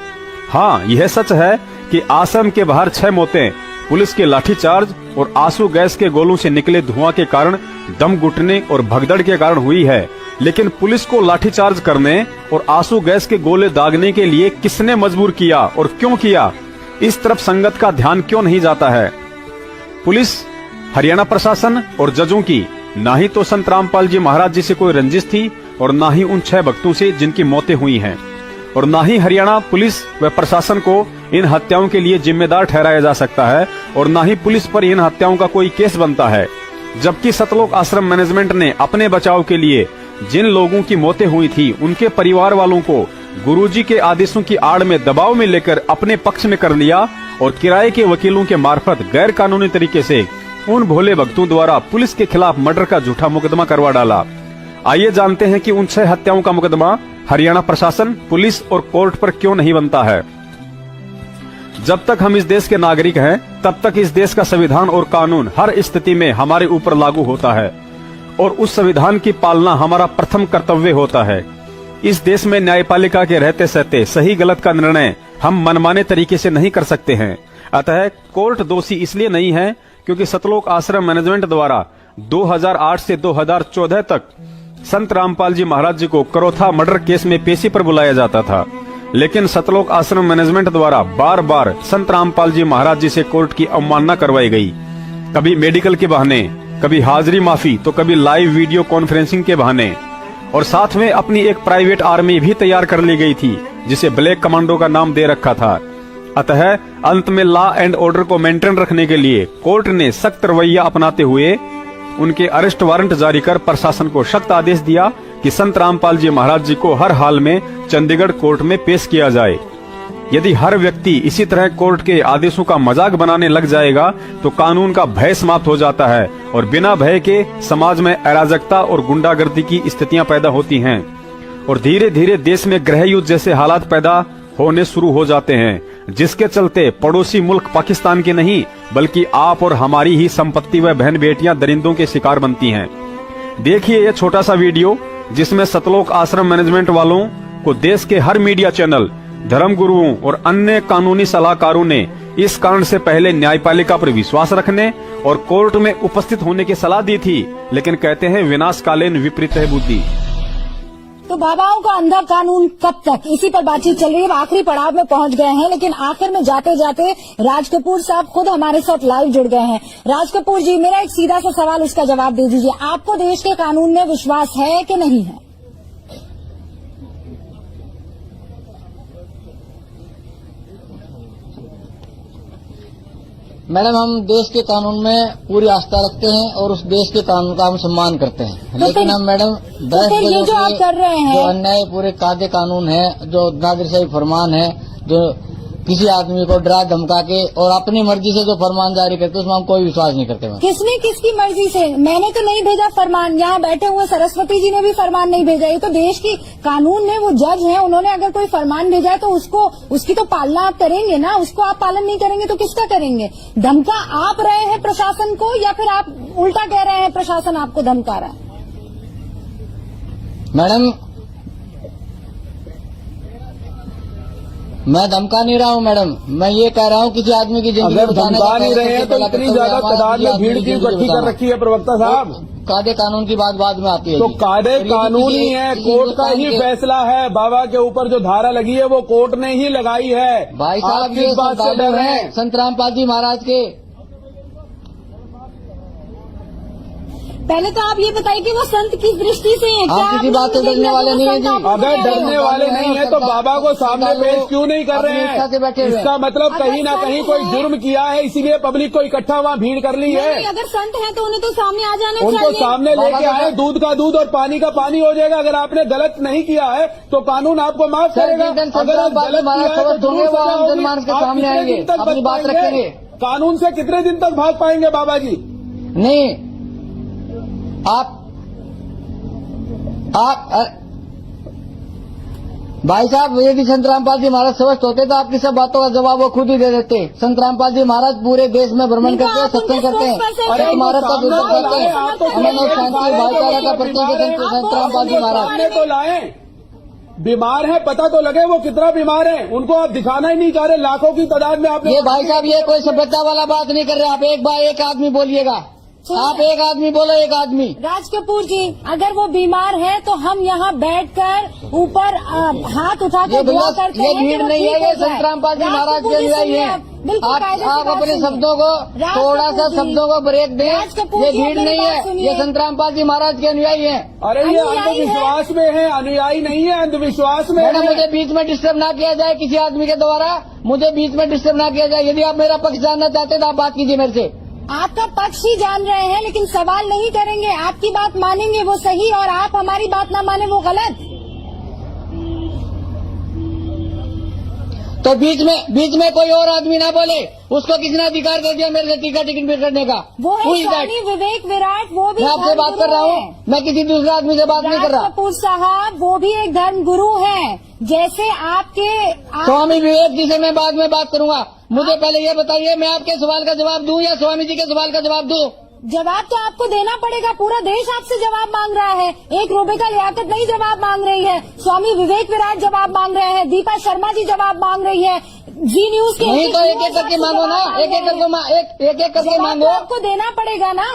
Speaker 2: हाँ, यह सच है कि आश्रम के बाहर 6 मौतें पुलिस के लाठीचार्ज और आंसू गैस के गोलों से निकले धुआं के कारण, दम घुटने और भगदड़ के कारण हुई है। लेकिन पुलिस को लाठीचार्ज करने और आंसू गैस के गोले दागने के लिए किसने मजबूर किया और क्यों किया, इस तरफ संगत का ध्यान क्यों नहीं जाता है? पुलिस, हरियाणा प्रशासन और जजों की ना ही तो संत रामपाल जी महाराज जी से कोई रंजिश थी और ना ही उन 6 भक्तों से जिनकी मौतें हुई हैं, और ना ही हरियाणा पुलिस व प्रशासन को इन हत्याओं के लिए जिम्मेदार ठहराया जा सकता है, और ना ही पुलिस पर इन हत्याओं का कोई केस बनता है। जबकि सतलोक आश्रम मैनेजमेंट ने अपने बचाव के लिए जिन लोगों की मौतें हुई थी उनके परिवार वालों को गुरुजी के आदेशों की आड़ में दबाव में लेकर अपने पक्ष में कर लिया और किराए के वकीलों के मार्फत गैर कानूनी तरीके से उन भोले भक्तों द्वारा पुलिस के खिलाफ मर्डर का झूठा मुकदमा करवा डाला। आइए जानते हैं कि उन 6 हत्याओं का मुकदमा हरियाणा प्रशासन, पुलिस और कोर्ट पर क्यों नहीं बनता है। जब तक हम इस देश के नागरिक हैं, तब तक इस देश का संविधान और कानून हर स्थिति में हमारे ऊपर लागू होता है और उस संविधान की पालना हमारा प्रथम कर्तव्य होता है। इस देश में न्यायपालिका के रहते सहते सही गलत का निर्णय हम मनमाने तरीके से नहीं कर सकते हैं। अतः कोर्ट दोषी इसलिए नहीं है क्योंकि सतलोक आश्रम मैनेजमेंट द्वारा 2008 से 2014 तक संत रामपाल जी महाराज जी को करोथा मर्डर केस में पेशी पर बुलाया जाता था, लेकिन सतलोक आश्रम मैनेजमेंट द्वारा बार बार संत रामपाल जी महाराज जी से कोर्ट की अवमानना करवाई गई। कभी मेडिकल के बहाने, कभी हाजिरी माफी, तो कभी लाइव वीडियो कॉन्फ्रेंसिंग के बहाने, और साथ में अपनी एक प्राइवेट आर्मी भी तैयार कर ली गई थी जिसे ब्लैक कमांडो का नाम दे रखा था। अतः अंत में लॉ एंड ऑर्डर को मेंटेन रखने के लिए कोर्ट ने सख्त रवैया अपनाते हुए उनके अरेस्ट वारंट जारी कर प्रशासन को सख्त आदेश दिया कि संत रामपाल जी महाराज जी को हर हाल में चंडीगढ़ कोर्ट में पेश किया जाए। यदि हर व्यक्ति इसी तरह कोर्ट के आदेशों का मजाक बनाने लग जाएगा तो कानून का भय समाप्त हो जाता है और बिना भय के समाज में अराजकता और गुंडागर्दी की स्थितियां पैदा होती हैं और धीरे धीरे देश में गृह युद्ध जैसे हालात पैदा होने शुरू हो जाते हैं, जिसके चलते पड़ोसी मुल्क पाकिस्तान के नहीं बल्कि आप और हमारी ही संपत्ति व बहन बेटियां दरिंदों के शिकार बनती हैं। देखिए यह छोटा सा वीडियो जिसमें सतलोक आश्रम मैनेजमेंट वालों को देश के हर मीडिया चैनल, धर्म गुरुओं और अन्य कानूनी सलाहकारों ने इस कांड से पहले न्यायपालिका पर विश्वास रखने और कोर्ट में उपस्थित होने की सलाह दी थी, लेकिन कहते हैं विनाशकालीन विपरीत है बुद्धि।
Speaker 11: तो बाबाओं का अंधा कानून कब तक, इसी पर बातचीत चल रही है। आखिरी पड़ाव में पहुंच गए हैं, लेकिन आखिर में जाते जाते राज कपूर साहब खुद हमारे साथ लाइव जुड़ गए हैं। राज कपूर जी, मेरा एक सीधा सा सवाल, उसका जवाब दे दीजिए। आपको देश के कानून में विश्वास है कि नहीं है?
Speaker 6: मैडम, हम देश के कानून में पूरी आस्था रखते हैं और उस देश के कानून का हम सम्मान करते हैं, लेकिन हम मैडम
Speaker 11: ये जो आप कर रहे हैं,
Speaker 6: जो अन्याय पूरे कायदे कानून है, जो नागरिकशाही फरमान है, जो किसी आदमी को डरा धमका के और अपनी मर्जी से जो फरमान जारी करते उसमें हम कोई विश्वास नहीं करते।
Speaker 11: किसने किसकी मर्जी से? मैंने तो नहीं भेजा फरमान, यहाँ बैठे हुए सरस्वती जी ने भी फरमान नहीं भेजा। ये तो देश की कानून में वो जज हैं, उन्होंने अगर कोई फरमान भेजा है तो उसकी तो पालना आप करेंगे ना। उसको आप पालन नहीं करेंगे तो किसका करेंगे? धमका आप रहे हैं प्रशासन को या फिर आप उल्टा कह रहे हैं प्रशासन आपको धमका रहा है?
Speaker 6: मैडम, मैं धमका नहीं रहा हूँ मैडम, मैं ये कह रहा हूँ किसी आदमी की जिंदगी
Speaker 3: अगर धमका नहीं रहे हैं तो इतनी ज्यादा तादाद में भीड़ की इकट्ठी कर रखी है प्रवक्ता साहब।
Speaker 6: कायदे कानून की बात बाद में आती है।
Speaker 3: तो कायदे कानून ही है, कोर्ट का ही फैसला है। बाबा के ऊपर जो धारा लगी है वो कोर्ट ने ही लगाई है।
Speaker 6: भाई साहब, ये बात से डर है संत रामपाल जी महाराज के।
Speaker 11: पहले तो आप ये बताइए कि वो संत किस दृष्टि से हैं?
Speaker 6: आप किसी बात से डरने वाले नहीं है जी।
Speaker 3: अगर डरने वाले नहीं है तो बाबा को सामने पेश क्यों नहीं कर रहे हैं? इसका मतलब कहीं ना कहीं कोई जुर्म किया है, इसीलिए पब्लिक को इकट्ठा वहाँ भीड़ कर ली है।
Speaker 11: अगर संत है तो उन्हें तो सामने आ जाना चाहिए।
Speaker 3: उनको सामने लेके आए, दूध का दूध और पानी का पानी हो जाएगा। अगर आपने गलत नहीं किया है तो कानून आपको माफ करेगा। अगर आप गलत
Speaker 6: सामने आएंगे, अपनी बात रखेंगे।
Speaker 3: कानून से कितने दिन तक भाग पाएंगे बाबा जी?
Speaker 6: नहीं, आप भाई साहब, यदि संत रामपाल जी महाराज स्वस्थ होते तो आपकी सब बातों का जवाब वो खुद ही दे देते। संत रामपाल जी महाराज पूरे देश में भ्रमण करते हैं, सत्संग करते हैं, भारत का दूध करते हैं। हमें शांति भाईचारा का प्रतीक है संत रामपाल जी महाराज।
Speaker 3: तो लाए, बीमार है पता तो लगे वो कितना बीमार है, उनको आप दिखाना ही नहीं चाह रहे। लाखों की तादाद में आप
Speaker 6: ये भाई साहब, ये कोई सभ्यता वाला बात नहीं कर रहे। आप एक बार एक आदमी बोलिएगा, आप एक आदमी बोलो, एक आदमी।
Speaker 11: राज कपूर जी, अगर वो बीमार है तो हम यहाँ बैठकर ऊपर हाथ उठा कर दुआ करते हैं।
Speaker 6: ये भीड़ नहीं है, ये संत रामपाल जी महाराज के अनुयायी है। आप अपने शब्दों को थोड़ा सा शब्दों को ब्रेक दें। ये भीड़ नहीं है, ये संत रामपाल जी महाराज के अनुयायी है।
Speaker 3: अरे ये अंधविश्वास में है, अनुयायी नहीं है, अंधविश्वास में है।
Speaker 6: मुझे बीच में डिस्टर्ब ना किया जाए किसी आदमी के द्वारा, मुझे बीच में डिस्टर्ब ना किया जाए। यदि आप मेरा पक्ष जानना चाहते तो आप बात कीजिए मेरे से।
Speaker 11: आपका पक्ष ही जान रहे हैं, लेकिन सवाल नहीं करेंगे। आपकी बात मानेंगे वो सही और आप हमारी बात ना माने वो गलत।
Speaker 6: तो बीच में कोई और आदमी ना बोले, उसको किसने अधिकार दे दिया मेरे से टिकट करने का?
Speaker 11: वो है स्वामी विवेक विराट, वो भी
Speaker 6: मैं आपसे बात कर रहा हूँ, मैं किसी दूसरे आदमी से बात नहीं कर रहा।
Speaker 11: कपूर साहब वो भी एक धर्म गुरु हैं, जैसे आपके
Speaker 6: स्वामी विवेक जी से मैं बाद में बात करूंगा। मुझे पहले ये बताइए, मैं आपके सवाल का जवाब दूं या स्वामी जी के सवाल का जवाब दूं?
Speaker 11: जवाब तो आपको देना पड़ेगा, पूरा देश आपसे जवाब मांग रहा है। एक रूबिका लियाकत नहीं जवाब मांग रही है, स्वामी विवेक विराट जवाब मांग रहे हैं, दीपा शर्मा जी जवाब मांग रही है, जी न्यूज के
Speaker 6: नहीं तो एक करके मांगो ना, एक करके मांगो।
Speaker 11: आपको देना पड़ेगा ना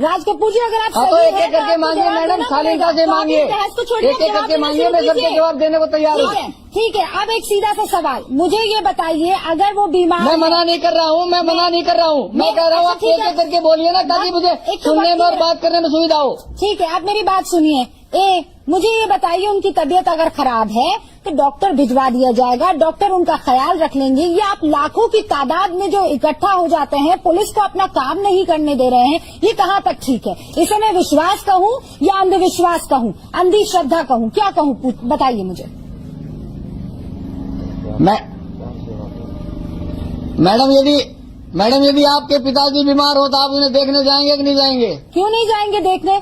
Speaker 11: राज कपूर जी, अगर आप
Speaker 6: तो एक करके मांगिए मैडम, शालीनता से मांगिए, एक करके मांगिए, मैं सबके जवाब देने को तैयार हूँ।
Speaker 11: ठीक है, अब एक सीधा सा सवाल मुझे ये बताइए, अगर वो बीमार,
Speaker 6: मैं मना नहीं कर रहा हूँ, मैं कह रहा हूँ आप एक एक करके बोलिए ना, ताकि मुझे सुनने में और बात करने में सुविधा हो।
Speaker 11: ठीक है, आप मेरी बात सुनिए। मुझे ये बताइए, उनकी तबीयत अगर खराब है तो डॉक्टर भिजवा दिया जाएगा, डॉक्टर उनका ख्याल रख लेंगे। ये आप लाखों की तादाद में जो इकट्ठा हो जाते हैं, पुलिस को अपना काम नहीं करने दे रहे हैं, ये कहाँ तक ठीक है? इसे मैं विश्वास कहूँ या अंधविश्वास कहूँ, अंधी श्रद्धा कहूँ, क्या कहूँ, बताइए मुझे।
Speaker 6: मैडम यदि आपके पिताजी बीमार हो तो आप उन्हें देखने जाएंगे कि नहीं जाएंगे?
Speaker 11: क्यों नहीं जाएंगे देखने?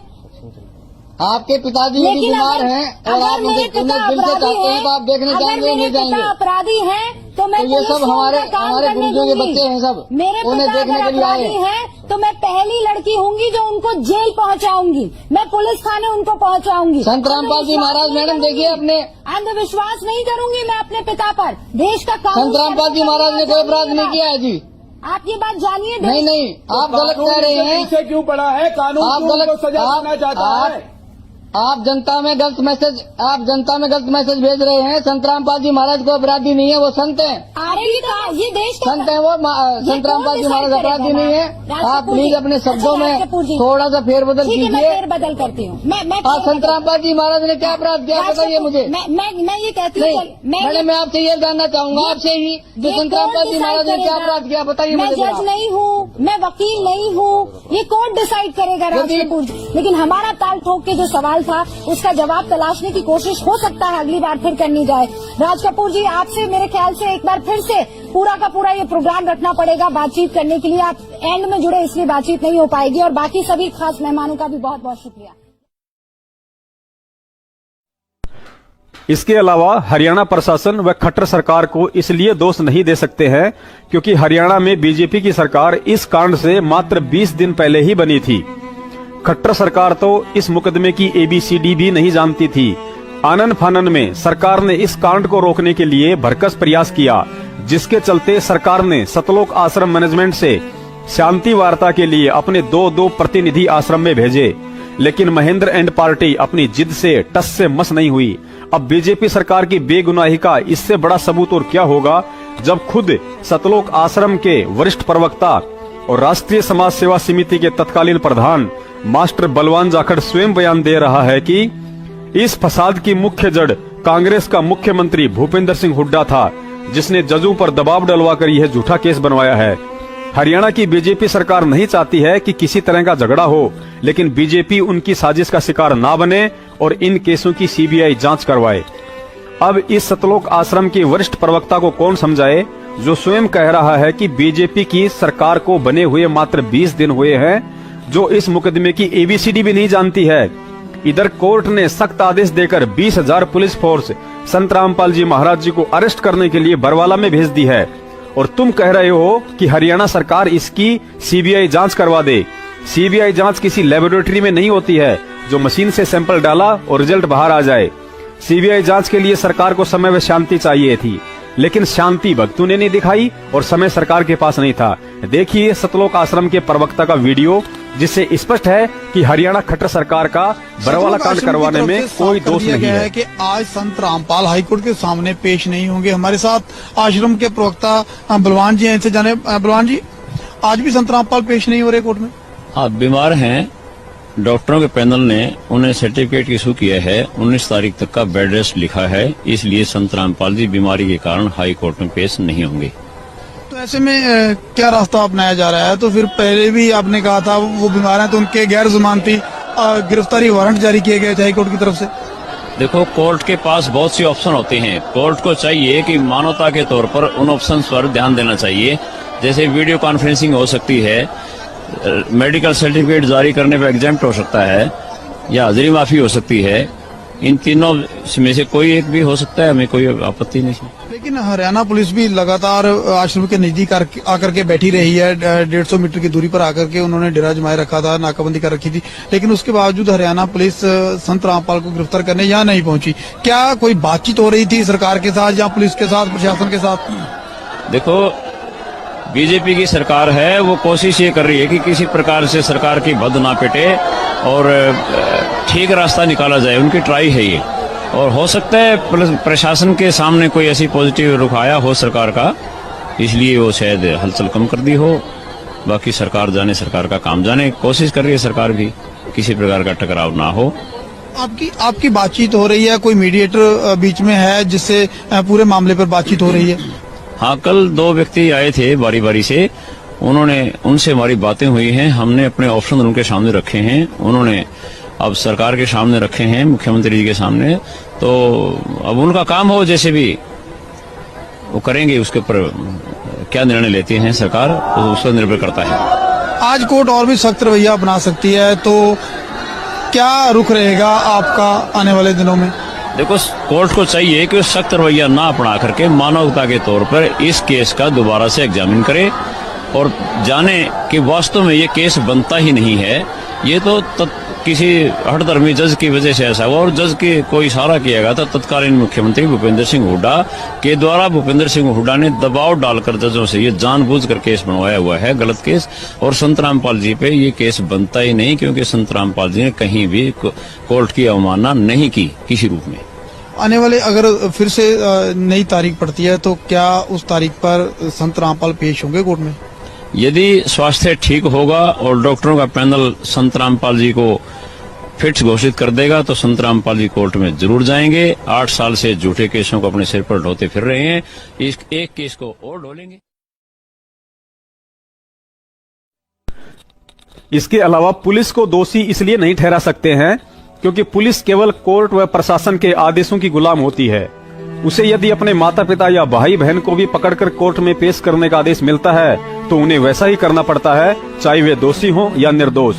Speaker 6: आपके पिताजी यदि बीमार हैं और आप उन्हें दिल से चाहते हैं तो आप देखने जाएंगे नहीं जाएंगे?
Speaker 11: अपराधी हैं तो मैं
Speaker 6: ये सब हमारे गुरुजों के बच्चे हैं, सब
Speaker 11: मेरे
Speaker 6: उन्हें देखने के लिए आए
Speaker 11: हैं। तो मैं पहली लड़की होंगी जो उनको जेल पहुंचाऊंगी, मैं पुलिस थाने उनको पहुंचाऊंगी।
Speaker 6: संत रामपाल जी महाराज, मैडम देखिए, अपने
Speaker 11: अंधविश्वास नहीं करूंगी मैं अपने पिता पर, देश का काम।
Speaker 6: संत रामपाल जी महाराज ने कोई अपराध नहीं किया है जी।
Speaker 11: आप ये बात जानिए।
Speaker 6: नहीं, आप गलत कह रहे हैं।
Speaker 3: पीछे क्यों पड़ा है कानून?
Speaker 6: आप गलत
Speaker 3: सजा देना चाहता है।
Speaker 6: आप जनता में गलत मैसेज भेज रहे हैं। संत रामपाल जी महाराज को अपराधी नहीं है, वो संत हैं।
Speaker 11: ये देश
Speaker 6: संत है वो, संत रामपाल जी महाराज अपराधी नहीं है। आप प्लीज अपने शब्दों में थोड़ा सा फेरबदल कीजिए।
Speaker 11: फेरबदल करती हूँ मैं।
Speaker 6: संत रामपाल जी महाराज ने क्या अपराध किया बताइए मुझे।
Speaker 11: मैं ये कहती हूँ,
Speaker 6: मैडम मैं आपसे ये जानना चाहूंगा, आपसे ही, जो संत रामपाल जी महाराज ने क्या अपराध किया बताइए मुझे।
Speaker 11: मैं जज नहीं हूँ, मैं वकील नहीं हूँ, ये कोर्ट डिसाइड करेगा राज कपूर जी। लेकिन हमारा ताल ठोक के जो सवाल था उसका जवाब तलाशने की कोशिश हो सकता है अगली बार फिर करनी जाए। राज कपूर जी, आपसे मेरे ख्याल से एक बार फिर से पूरा का पूरा ये प्रोग्राम रखना पड़ेगा बातचीत करने के लिए। आप एंड में जुड़े इसलिए बातचीत नहीं हो पाएगी। और बाकी सभी खास मेहमानों का भी बहुत बहुत शुक्रिया।
Speaker 2: इसके अलावा हरियाणा प्रशासन व खट्टर सरकार को इसलिए दोष नहीं दे सकते हैं क्योंकि हरियाणा में बीजेपी की सरकार इस कांड से मात्र 20 दिन पहले ही बनी थी। खट्टर सरकार तो इस मुकदमे की ABCD भी नहीं जानती थी। आनन फानन में सरकार ने इस कांड को रोकने के लिए भरकस प्रयास किया, जिसके चलते सरकार ने सतलोक आश्रम मैनेजमेंट से शांति वार्ता के लिए अपने 2 प्रतिनिधि आश्रम में भेजे, लेकिन महेंद्र एंड पार्टी अपनी जिद से टस से मस नहीं हुई। अब बीजेपी सरकार की बेगुनाही का इससे बड़ा सबूत और क्या होगा जब खुद सतलोक आश्रम के वरिष्ठ प्रवक्ता और राष्ट्रीय समाज सेवा समिति के तत्कालीन प्रधान मास्टर बलवान जाखड़ स्वयं बयान दे रहा है कि इस फसाद की मुख्य जड़ कांग्रेस का मुख्यमंत्री भूपेंद्र सिंह हुड्डा था, जिसने जजों पर दबाव डलवाकर यह झूठा केस बनवाया है। हरियाणा की बीजेपी सरकार नहीं चाहती है कि किसी तरह का झगड़ा हो, लेकिन बीजेपी उनकी साजिश का शिकार ना बने और इन केसों की CBI जांच करवाए। अब इस सतलोक आश्रम के वरिष्ठ प्रवक्ता को कौन समझाए, जो स्वयं कह रहा है कि बीजेपी की सरकार को बने हुए मात्र 20 दिन हुए हैं, जो इस मुकदमे की ABCD भी नहीं जानती है। इधर कोर्ट ने सख्त आदेश देकर 20,000 पुलिस फोर्स संत रामपाल जी महाराज जी को अरेस्ट करने के लिए बरवाला में भेज दी है, और तुम कह रहे हो कि हरियाणा सरकार इसकी CBI जांच करवा दे। CBI जांच किसी लेबोरेटरी में नहीं होती है जो मशीन से सैंपल डाला और रिजल्ट बाहर आ जाए। CBI जांच के लिए सरकार को समय व शांति चाहिए थी, लेकिन शांति भक्तों ने नहीं दिखाई और समय सरकार के पास नहीं था। देखिए सतलोक आश्रम के प्रवक्ता का वीडियो, जिससे स्पष्ट है कि हरियाणा खट्टर सरकार का बरवाला कांड करवाने में कोई दोष नहीं है
Speaker 9: कि आज संत रामपाल हाईकोर्ट के सामने पेश नहीं होंगे। हमारे साथ आश्रम के प्रवक्ता बलवान जी हैं, इनसे जाने। बलवान जी, आज भी संत रामपाल पेश नहीं हो रहे कोर्ट में?
Speaker 12: आप बीमार हैं, डॉक्टरों के पैनल ने उन्हें सर्टिफिकेट इशू किया है, 19 तारीख तक का बेड रेस्ट लिखा है, इसलिए संत रामपाल जी बीमारी के कारण हाई कोर्ट में पेश नहीं होंगे।
Speaker 9: तो ऐसे में क्या रास्ता अपनाया जा रहा है? तो फिर पहले भी आपने कहा था वो बीमार हैं, तो उनके गैर जमानती गिरफ्तारी वारंट जारी किए गए थे हाई कोर्ट की तरफ से।
Speaker 12: देखो, कोर्ट के पास बहुत सी ऑप्शन होते हैं। कोर्ट को चाहिए कि मानवता के तौर पर उन ऑप्शंस पर ध्यान देना चाहिए। जैसे वीडियो कॉन्फ्रेंसिंग हो सकती है, मेडिकल सर्टिफिकेट जारी करने पर एग्जाम्प्ट हो सकता है, या हाजिरी माफी हो सकती है। इन तीनों में से कोई एक भी हो सकता है, हमें कोई आपत्ति नहीं है।
Speaker 9: लेकिन हरियाणा पुलिस भी लगातार आश्रम के नजदीक आकर के बैठी रही है। 150 मीटर की दूरी पर आकर के उन्होंने डेरा जमाए रखा था, नाकाबंदी कर रखी थी, लेकिन उसके बावजूद हरियाणा पुलिस संत रामपाल को गिरफ्तार करने यहाँ नहीं पहुंची। क्या कोई बातचीत हो रही थी सरकार के साथ या पुलिस के साथ, प्रशासन के साथ?
Speaker 12: देखो, बीजेपी की सरकार है, वो कोशिश ये कर रही है कि किसी प्रकार से सरकार की भद ना पिटे और ठीक रास्ता निकाला जाए। उनकी ट्राई है ये, और हो सकता है प्रशासन के सामने कोई ऐसी पॉजिटिव रुख आया हो सरकार का, इसलिए वो शायद हलचल कम कर दी हो। बाकी सरकार जाने, सरकार का काम जाने। कोशिश कर रही है सरकार भी किसी प्रकार का टकराव ना हो।
Speaker 9: आपकी बातचीत हो रही है, कोई मीडिएटर बीच में है जिससे पूरे मामले पर बातचीत हो रही है?
Speaker 12: हाँ, कल 2 व्यक्ति आए थे बारी बारी से, उनसे हमारी बातें हुई हैं। हमने अपने ऑप्शन उनके सामने रखे हैं, उन्होंने अब सरकार के सामने रखे हैं, मुख्यमंत्री जी के सामने। तो अब उनका काम हो, जैसे भी वो करेंगे, उसके ऊपर क्या निर्णय लेती है सरकार, तो उस पर निर्भर करता है।
Speaker 9: आज कोर्ट और भी सख्त रवैया अपना सकती है, तो क्या रुख रहेगा आपका आने वाले दिनों में?
Speaker 12: देखो, कोर्ट को चाहिए कि सख्त रवैया ना अपना करके मानवता के तौर पर इस केस का दोबारा से एग्जामिन करे और जाने कि वास्तव में ये केस बनता ही नहीं है। ये तो किसी हठधर्मी जज की वजह से ऐसा हुआ, और जज के कोई इशारा किया गया था तत्कालीन मुख्यमंत्री भूपेंद्र सिंह हुड्डा के द्वारा। भूपेंद्र सिंह हुड्डा ने दबाव डालकर जजों से ये जानबूझकर केस बनवाया हुआ है, गलत केस। और संत रामपाल जी पे ये केस बनता ही नहीं, क्योंकि संत रामपाल जी ने कहीं भी कोर्ट की अवमानना नहीं की किसी रूप में।
Speaker 9: आने वाले अगर फिर से नई तारीख पड़ती है, तो क्या उस तारीख पर संत रामपाल पेश होंगे कोर्ट में?
Speaker 12: यदि स्वास्थ्य ठीक होगा और डॉक्टरों का पैनल संत रामपाल जी को फिट घोषित कर देगा, तो संत रामपाल जी कोर्ट में जरूर जाएंगे। 8 साल से झूठे केसों को अपने सिर पर ढोते फिर रहे हैं, इस एक केस को और ढोलेंगे।
Speaker 2: इसके अलावा पुलिस को दोषी इसलिए नहीं ठहरा सकते हैं क्योंकि पुलिस केवल कोर्ट व प्रशासन के आदेशों की गुलाम होती है। उसे यदि अपने माता पिता या भाई बहन को भी पकड़कर कोर्ट में पेश करने का आदेश मिलता है तो उन्हें वैसा ही करना पड़ता है, चाहे वे दोषी हों या निर्दोष।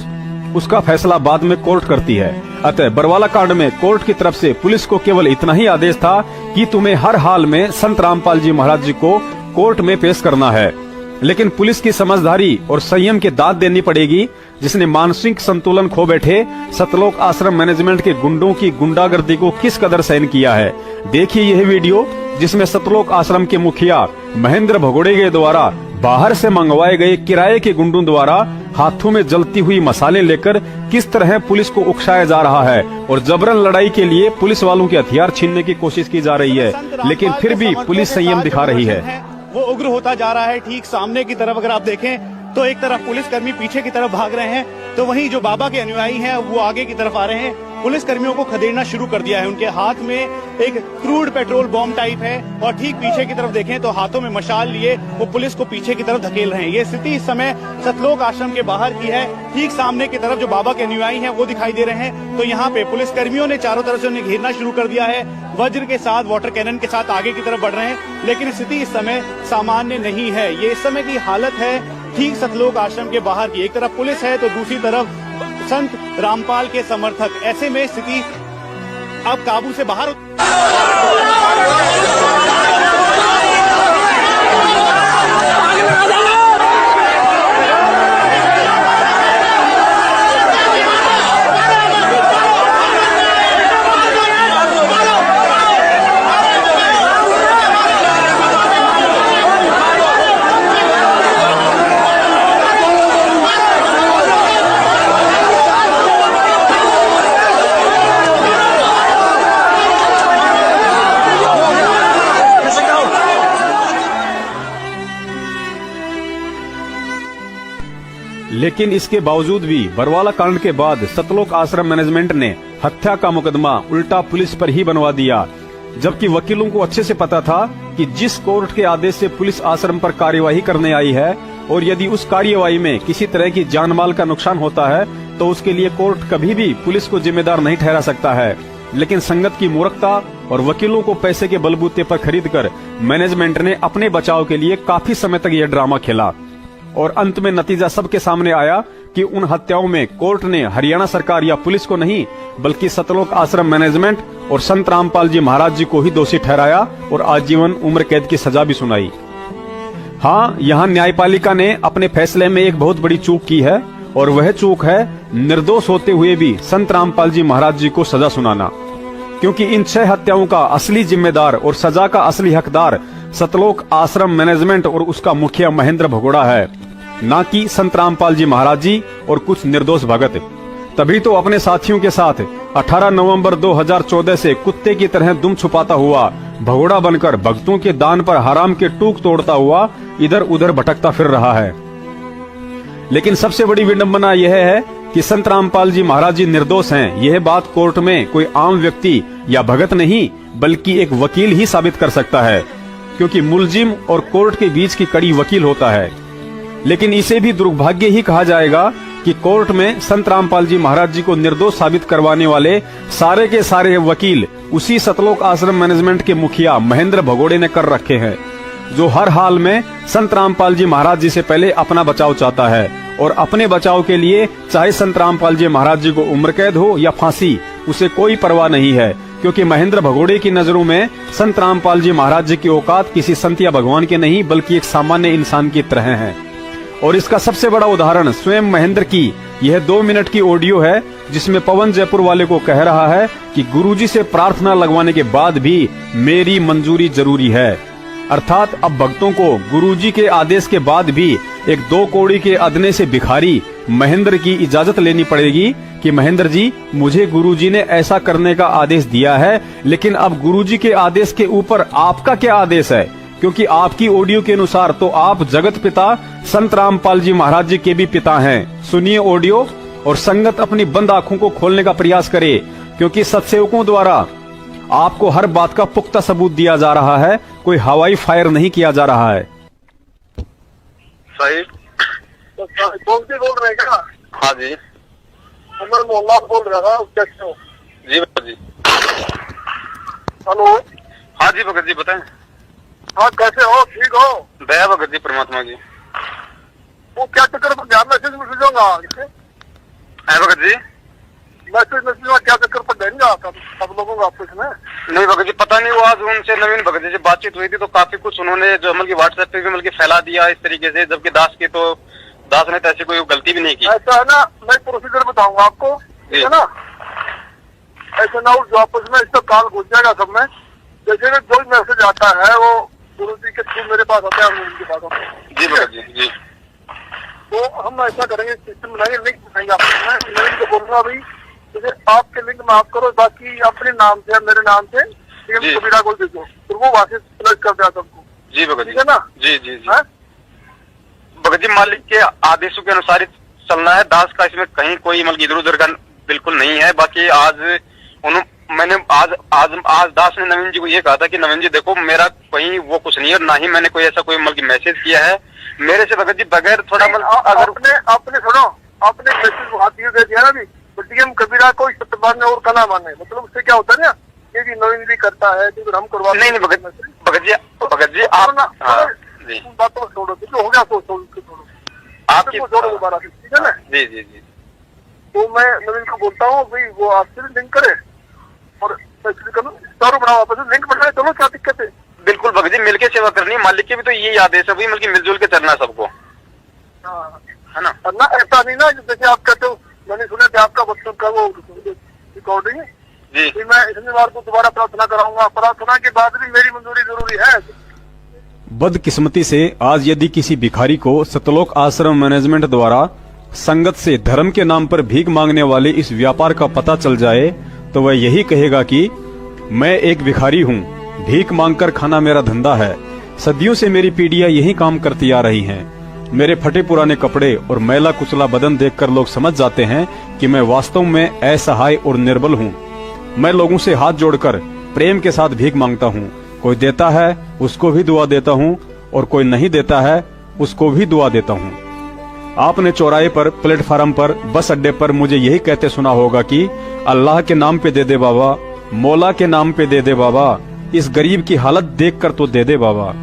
Speaker 2: उसका फैसला बाद में कोर्ट करती है। अतः बरवाला कांड में कोर्ट की तरफ से पुलिस को केवल इतना ही आदेश था कि तुम्हें हर हाल में संत रामपाल जी महाराज जी को कोर्ट में पेश करना है। लेकिन पुलिस की समझदारी और संयम की दाद देनी पड़ेगी, जिसने मानसिक संतुलन खो बैठे सतलोक आश्रम मैनेजमेंट के गुंडों की गुंडागर्दी को किस कदर सहन किया है। देखिए यह वीडियो, जिसमें सतलोक आश्रम के मुखिया महेंद्र भगोड़े के द्वारा बाहर से मंगवाए गए किराए के गुंडों द्वारा हाथों में जलती हुई मसाले लेकर किस तरह पुलिस को उकसाया जा रहा है और जबरन लड़ाई के लिए पुलिस वालों के हथियार छीनने की कोशिश की जा रही है, लेकिन फिर भी पुलिस संयम दिखा रही है।
Speaker 13: वो उग्र होता जा रहा है। ठीक सामने की तरफ अगर आप देखें तो एक तरफ पुलिसकर्मी पीछे की तरफ भाग रहे हैं, तो वहीं जो बाबा के अनुयायी हैं वो आगे की तरफ आ रहे हैं। पुलिसकर्मियों को खदेड़ना शुरू कर दिया है। उनके हाथ में एक क्रूड पेट्रोल बॉम्ब टाइप है और ठीक पीछे की तरफ देखें तो हाथों में मशाल लिए वो पुलिस को पीछे की तरफ धकेल रहे हैं। ये स्थिति इस समय सतलोक आश्रम के बाहर की है। ठीक सामने की तरफ जो बाबा के अनुयायी हैं वो दिखाई दे रहे हैं। तो यहाँ पे पुलिसकर्मियों ने चारों तरफ से उन्हें घेरना शुरू कर दिया है। वज्र के साथ, वाटर कैनन के साथ आगे की तरफ बढ़ रहे हैं, लेकिन स्थिति इस समय सामान्य नहीं है। ये इस समय की हालत है ठीक सतलोक आश्रम के बाहर की। एक तरफ पुलिस है तो दूसरी तरफ संत रामपाल के समर्थक। ऐसे में स्थिति अब काबू से बाहर
Speaker 2: लेकिन इसके बावजूद भी बरवाला कांड के बाद सतलोक आश्रम मैनेजमेंट ने हत्या का मुकदमा उल्टा पुलिस पर ही बनवा दिया, जबकि वकीलों को अच्छे से पता था कि जिस कोर्ट के आदेश से पुलिस आश्रम पर कार्यवाही करने आई है और यदि उस कार्यवाही में किसी तरह की जान माल का नुकसान होता है तो उसके लिए कोर्ट कभी भी पुलिस को जिम्मेदार नहीं ठहरा सकता है। लेकिन संगत की मूर्खता और वकीलों को पैसे के बलबूते पर खरीदकर मैनेजमेंट ने अपने बचाव के लिए काफी समय तक यह ड्रामा खेला और अंत में नतीजा सबके सामने आया कि उन हत्याओं में कोर्ट ने हरियाणा सरकार या पुलिस को नहीं बल्कि सतलोक आश्रम मैनेजमेंट और संत रामपाल जी महाराज जी को ही दोषी ठहराया और आजीवन उम्र कैद की सजा भी सुनाई। हाँ, यहाँ न्यायपालिका ने अपने फैसले में एक बहुत बड़ी चूक की है और वह चूक है निर्दोष होते हुए भी संत रामपाल जी महाराज जी को सजा सुनाना, क्योंकि इन 6 हत्याओं का असली जिम्मेदार और सजा का असली हकदार सतलोक आश्रम मैनेजमेंट और उसका मुखिया महेंद्र भगोड़ा है, न कि संत रामपाल जी महाराज जी और कुछ निर्दोष भगत। तभी तो अपने साथियों के साथ 18 नवंबर 2014 से कुत्ते की तरह दुम छुपाता हुआ भगोड़ा बनकर भक्तों के दान पर हराम के टूक तोड़ता हुआ इधर उधर भटकता फिर रहा है। लेकिन सबसे बड़ी विडंबना यह है कि संत रामपाल जी महाराज जी निर्दोष हैं। यह बात कोर्ट में कोई आम व्यक्ति या भगत नहीं बल्कि एक वकील ही साबित कर सकता है, क्योंकि मुलजिम और कोर्ट के बीच की कड़ी वकील होता है। लेकिन इसे भी दुर्भाग्य ही कहा जाएगा कि कोर्ट में संत रामपाल जी महाराज जी को निर्दोष साबित करवाने वाले सारे के सारे वकील उसी सतलोक आश्रम मैनेजमेंट के मुखिया महेंद्र भगोड़े ने कर रखे हैं, जो हर हाल में संत रामपाल जी महाराज जी से पहले अपना बचाव चाहता है और अपने बचाव के लिए चाहे संत रामपाल जी महाराज जी को उम्र कैद हो या फांसी, उसे कोई परवाह नहीं है, क्योंकि महेंद्र भगोड़े की नजरों में संत रामपाल जी महाराज जी की औकात किसी संत या भगवान के नहीं बल्कि एक सामान्य इंसान की तरह है। और इसका सबसे बड़ा उदाहरण स्वयं महेंद्र की यह 2 मिनट की ऑडियो है, जिसमें पवन जयपुर वाले को कह रहा है कि गुरुजी से प्रार्थना लगवाने के बाद भी मेरी मंजूरी जरूरी है। अर्थात अब भक्तों को गुरुजी के आदेश के बाद भी एक 2 कौड़ी के अदने से भिखारी महेंद्र की इजाजत लेनी पड़ेगी कि महेंद्र जी, मुझे गुरुजी ने ऐसा करने का आदेश दिया है, लेकिन अब गुरुजी के आदेश के ऊपर आपका क्या आदेश है? क्योंकि आपकी ऑडियो के अनुसार तो आप जगत पिता संत रामपाल जी महाराज जी के भी पिता हैं। सुनिए ऑडियो और संगत अपनी बंद आंखों को खोलने का प्रयास करे, क्योंकि सत्सेवकों द्वारा आपको हर बात का पुख्ता सबूत दिया जा रहा है, कोई हवाई फायर नहीं किया जा रहा है।
Speaker 14: सही कौन सी बोल रहे क्या? हाँ जी, अमर मोहल्ला बोल रहा था जी भगत जी। हेलो, हाँ जी भगत जी बताएं। हाँ कैसे हो? ठीक हो? दया भगत जी परमात्मा की। वो क्या चक्कर पर ध्यान मैसेज होगा भगत जी? मैसेज में क्या चक्कर पर देंगे सब लोगों को आपस में? नहीं भगत जी, पता नहीं, वो आज उनसे नवीन भगत जी से बातचीत हुई थी तो काफी कुछ उन्होंने जो अमल की व्हाट्सएप पे भी मतलब फैला दिया इस तरीके से, जबकि दास ने तो ऐसी कोई गलती भी नहीं की। ऐसा है ना, मैं प्रोसीजर बताऊंगा आपको, ठीक है ना? ऐसे ना जो आपस में इसका काल घुस जाएगा सब में। जैसे जो मैसेज आता है वो गुरु जी के थ्रू मेरे पास आता है, उनके पास आता है। जी भगत जी जी। तो हम ऐसा करेंगे, सिस्टम बनाएंगे, लिंक बनाएंगे आपस में। मैं इनको बोलूंगा भाई जैसे आपके लिंक में आप करो, बाकी अपने नाम से मेरे नाम से कबीरा को भेजो, तो वो वहां से सिलेक्ट कर दिया सबको। जी भगत जी, ठीक है ना? जी जी जी भगत जी, मालिक के आदेशों के अनुसार चलना है। दास का इसमें कहीं कोई मतलब इधर उधर का बिल्कुल नहीं है। बाकी मैंने आज दास ने नवीन जी को ये कहा था कि नवीन जी देखो, मेरा कहीं वो कुछ नहीं है, ना ही मैंने कोई ऐसा कोई मतलब मैसेज किया है मेरे से भगत जी बगैर थोड़ा अगर आपने सुनो, आपने मैसेज हाथ दे दिया ना भी, तो डीएम कबीरा को सत्य मानने और कला मानने, मतलब उससे क्या होता है ना, ये भी नवीन भी करता है तो हम करवा नहीं भगत जी आप बातों को छोड़ो, जो हो गया तो छोड़ो, आपकी छोड़ो दोबारा, ठीक है ना? जी जी जी। तो मैं नवीन को बोलता हूँ भाई वो आपसे भी लिंक करे और सारो बनाओ, आपस में लिंक बनाए, चलो क्या दिक्कत है? बिल्कुल भगत जी, मिलकर सेवा करनी है, मालिक के भी तो यही आदेश है भाई, मतलब मिलजुल के चलना सबको, है ना? ना ऐसा नहीं ना जैसे आप कहते हो, मैंने सुना था आपका बच्चों का वो रिकॉर्डिंग है जी, मैं इतनी बार को दोबारा प्रार्थना कराऊंगा, प्रार्थना के बाद भी मेरी मंजूरी जरूरी है।
Speaker 2: बदकिस्मती से आज यदि किसी भिखारी को सतलोक आश्रम मैनेजमेंट द्वारा संगत से धर्म के नाम पर भीख मांगने वाले इस व्यापार का पता चल जाए तो वह यही कहेगा कि मैं एक भिखारी हूँ, भीख मांगकर खाना मेरा धंधा है, सदियों से मेरी पीढ़ियां यही काम करती आ रही हैं। मेरे फटे पुराने कपड़े और मैला कुचला बदन देखकर लोग समझ जाते हैं कि मैं वास्तव में असहाय और निर्बल हूँ। मैं लोगों से हाथ जोड़कर प्रेम के साथ भीख मांगता हूँ, कोई देता है उसको भी दुआ देता हूँ और कोई नहीं देता है उसको भी दुआ देता हूँ। आपने चौराहे पर, प्लेटफार्म पर, बस अड्डे पर मुझे यही कहते सुना होगा कि अल्लाह के नाम पे दे दे बाबा, मौला के नाम पे दे दे बाबा, इस गरीब की हालत देखकर तो दे दे बाबा।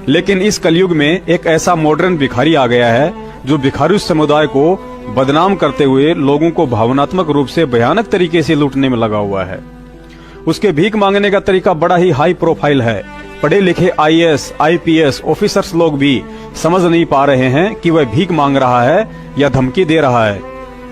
Speaker 2: लेकिन इस कलयुग में एक ऐसा मॉडर्न भिखारी आ गया है जो भिखारी समुदाय को बदनाम करते हुए लोगों को भावनात्मक रूप से भयानक तरीके से लूटने में लगा हुआ है। उसके भीख मांगने का तरीका बड़ा ही हाई प्रोफाइल है। पढ़े लिखे IAS, IPS ऑफिसर्स लोग भी समझ नहीं पा रहे हैं कि वह भीख मांग रहा है या धमकी दे रहा है।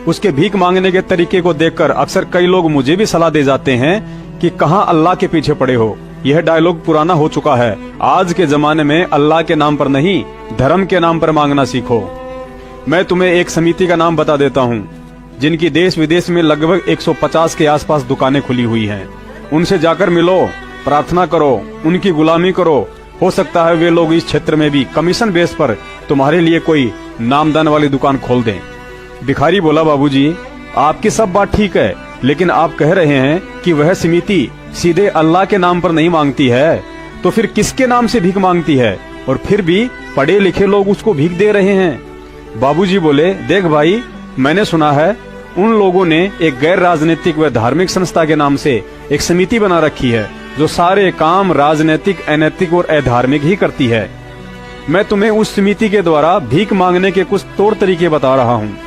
Speaker 2: उसके भीख मांगने के तरीके को देखकर अक्सर कई लोग मुझे भी सलाह दे जाते हैं कि कहां अल्लाह के पीछे पड़े हो। यह डायलॉग पुराना हो चुका है। आज के जमाने में अल्लाह के नाम पर नहीं, धर्म के नाम पर मांगना सीखो। मैं तुम्हें एक समिति का नाम बता देता हूँ, जिनकी देश विदेश में लगभग 150 के आसपास दुकानें खुली हुई हैं। उनसे जाकर मिलो, प्रार्थना करो, उनकी गुलामी करो। हो सकता है वे लोग इस क्षेत्र में भी कमीशन बेस पर तुम्हारे लिए कोई नामदान वाली दुकान खोल दें। भिखारी बोला, बाबूजी आपकी सब बात ठीक है, लेकिन आप कह रहे हैं कि वह समिति सीधे अल्लाह के नाम पर नहीं मांगती है, तो फिर किसके नाम से भीख मांगती है? और फिर भी पढ़े लिखे लोग उसको भीख दे रहे हैं। बाबूजी बोले, देख भाई, मैंने सुना है उन लोगों ने एक गैर राजनीतिक व धार्मिक संस्था के नाम से एक समिति बना रखी है जो सारे काम राजनीतिक, अनैतिक और अधार्मिक ही करती है। मैं तुम्हें उस समिति के द्वारा भीख मांगने के कुछ तौर तरीके बता रहा हूँ,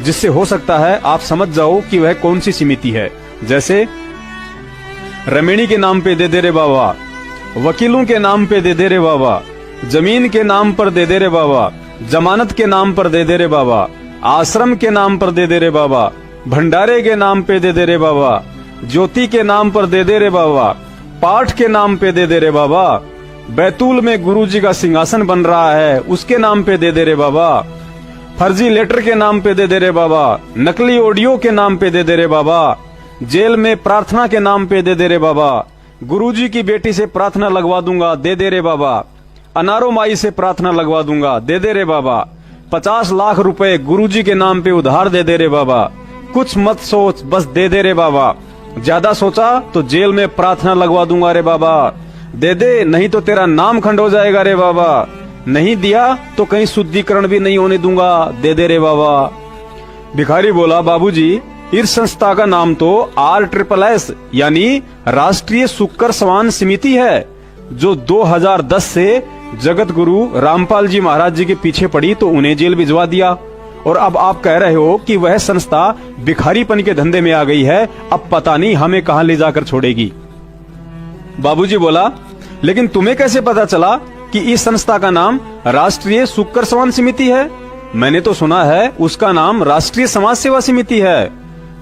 Speaker 2: जिससे हो सकता है आप समझ जाओ कि वह कौन सी समिति है। जैसे रमेणी के नाम पे दे दे रे बाबा, वकीलों के नाम पे दे दे रे बाबा, जमीन के नाम पर दे दे रे बाबा, जमानत के नाम पर दे दे रे बाबा, आश्रम के नाम पर दे दे रे बाबा, भंडारे के नाम पे दे दे रे बाबा, ज्योति के नाम पर दे दे रे बाबा, पाठ के नाम पे दे दे रे बाबा, बैतूल में गुरुजी का सिंहासन बन रहा है उसके नाम पे दे दे रे बाबा, फर्जी लेटर के नाम पे दे दे रे बाबा, नकली ऑडियो के नाम पे दे दे रे बाबा, जेल में प्रार्थना के नाम पे दे दे रे बाबा, गुरुजी की बेटी से प्रार्थना लगवा दूंगा, दे दे रे बाबा, अनारो माई से प्रार्थना लगवा दूंगा, दे दे रे बाबा, 50 लाख रुपए गुरुजी के नाम पे उधार दे दे रे बाबा, कुछ मत सोच, बस दे दे रे बाबा, ज्यादा सोचा तो जेल में प्रार्थना लगवा दूंगा रे बाबा, दे दे नहीं तो तेरा नाम खंड हो जाएगा रे बाबा, नहीं दिया तो कहीं शुद्धिकरण भी नहीं होने दूंगा, दे दे रे बाबा। भिखारी बोला, बाबूजी इस संस्था का नाम तो RSSS यानी राष्ट्रीय शुक्र स्वान समिति है, जो 2010 से जगत गुरु रामपाल जी महाराज जी के पीछे पड़ी तो उन्हें जेल भिजवा दिया, और अब आप कह रहे हो कि वह संस्था भिखारीपन के धंधे में आ गई है, अब पता नहीं हमें कहां ले जाकर छोड़ेगी। बाबूजी बोला, लेकिन तुम्हें कैसे पता चला कि इस संस्था का नाम राष्ट्रीय शुक्र स्वान समिति है? मैंने तो सुना है उसका नाम राष्ट्रीय समाज सेवा समिति है।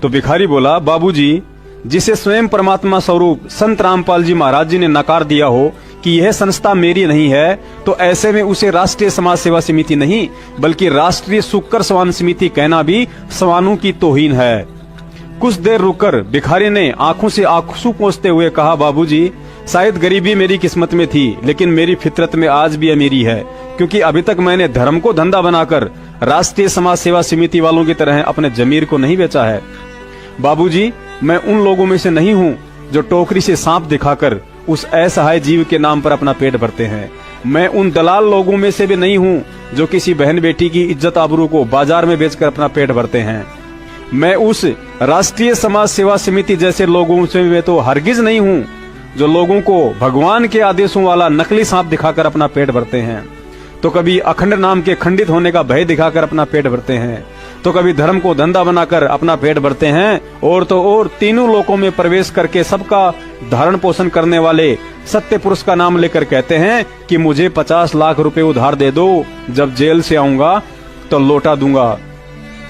Speaker 2: तो भिखारी बोला, बाबूजी जिसे स्वयं परमात्मा स्वरूप संत रामपाल जी महाराज जी ने नकार दिया हो कि यह संस्था मेरी नहीं है, तो ऐसे में उसे राष्ट्रीय समाज सेवा समिति नहीं बल्कि राष्ट्रीय शुक्र स्वान समिति कहना भी स्वानों की तौहीन है। कुछ देर रुककर भिखारी ने आंखों से आंसू पोंछते हुए कहा, बाबूजी शायद गरीबी मेरी किस्मत में थी, लेकिन मेरी फितरत में आज भी अमीरी है, क्योंकि अभी तक मैंने धर्म को धंधा बनाकर राष्ट्रीय समाज सेवा समिति वालों की तरह अपने जमीर को नहीं बेचा है। बाबूजी मैं उन लोगों में से नहीं हूँ जो टोकरी से सांप दिखाकर उस असहाय जीव के नाम पर अपना पेट भरते हैं। मैं उन दलाल लोगों में से भी नहीं हूँ जो किसी बहन बेटी की इज्जत आबरू को बाजार में बेचकर अपना पेट भरते हैं। मैं उस राष्ट्रीय समाज सेवा समिति जैसे लोगों से मैं तो हरगिज नहीं हूँ जो लोगों को भगवान के आदेशों वाला नकली सांप दिखाकर अपना पेट भरते हैं, तो कभी अखंड नाम के खंडित होने का भय दिखाकर अपना पेट भरते हैं, तो कभी धर्म को धंधा बनाकर अपना पेट भरते हैं, और तो और तीनों लोकों में प्रवेश करके सबका धारण पोषण करने वाले सत्य पुरुष का नाम लेकर कहते हैं कि मुझे 50 लाख रुपए उधार दे दो, जब जेल से आऊंगा तो लौटा दूंगा।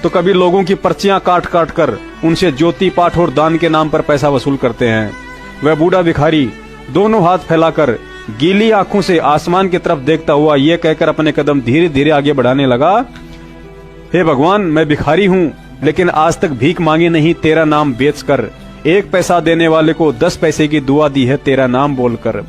Speaker 2: तो कभी लोगों की पर्चियां काट काट कर उनसे ज्योति पाठ और दान के नाम पर पैसा वसूल करते हैं। वह बूढ़ा भिखारी दोनों हाथ फैलाकर गीली आंखों से आसमान की तरफ देखता हुआ ये कहकर अपने कदम धीरे धीरे आगे बढ़ाने लगा, हे भगवान मैं भिखारी हूँ, लेकिन आज तक भीख मांगी नहीं तेरा नाम बेचकर, 1 पैसा देने वाले को 10 पैसे की दुआ दी है तेरा नाम बोलकर।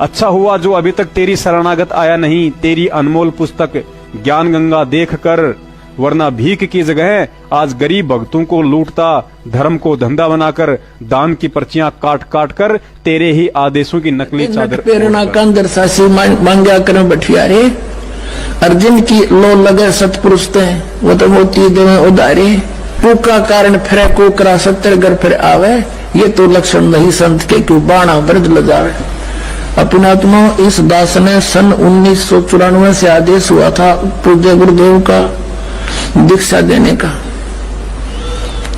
Speaker 2: अच्छा हुआ जो अभी तक तेरी शरणागत आया नहीं तेरी अनमोल पुस्तक ज्ञान गंगा देख कर, वरना भीख की जगह आज गरीब भक्तों को लूटता, धर्म को धंधा बनाकर दान की पर्चियां काट काट कर तेरे ही आदेशों की नकली चादर
Speaker 15: प्रेरणा कंदर सासी मांग्या कर बठियारे, अर्जुन की लो लगे सतपुरुष ते वो तो मोती देवे उदारे, कुका कारण फिर कुकरा 70 घर फिर आवे, ये तो लक्षण नहीं संत के क्यों बाणा वृद्ध ल जावे। अपने आत्मा इस दास ने सन 1994 से आदेश हुआ था पूज्य गुरुदेव का दीक्षा देने का।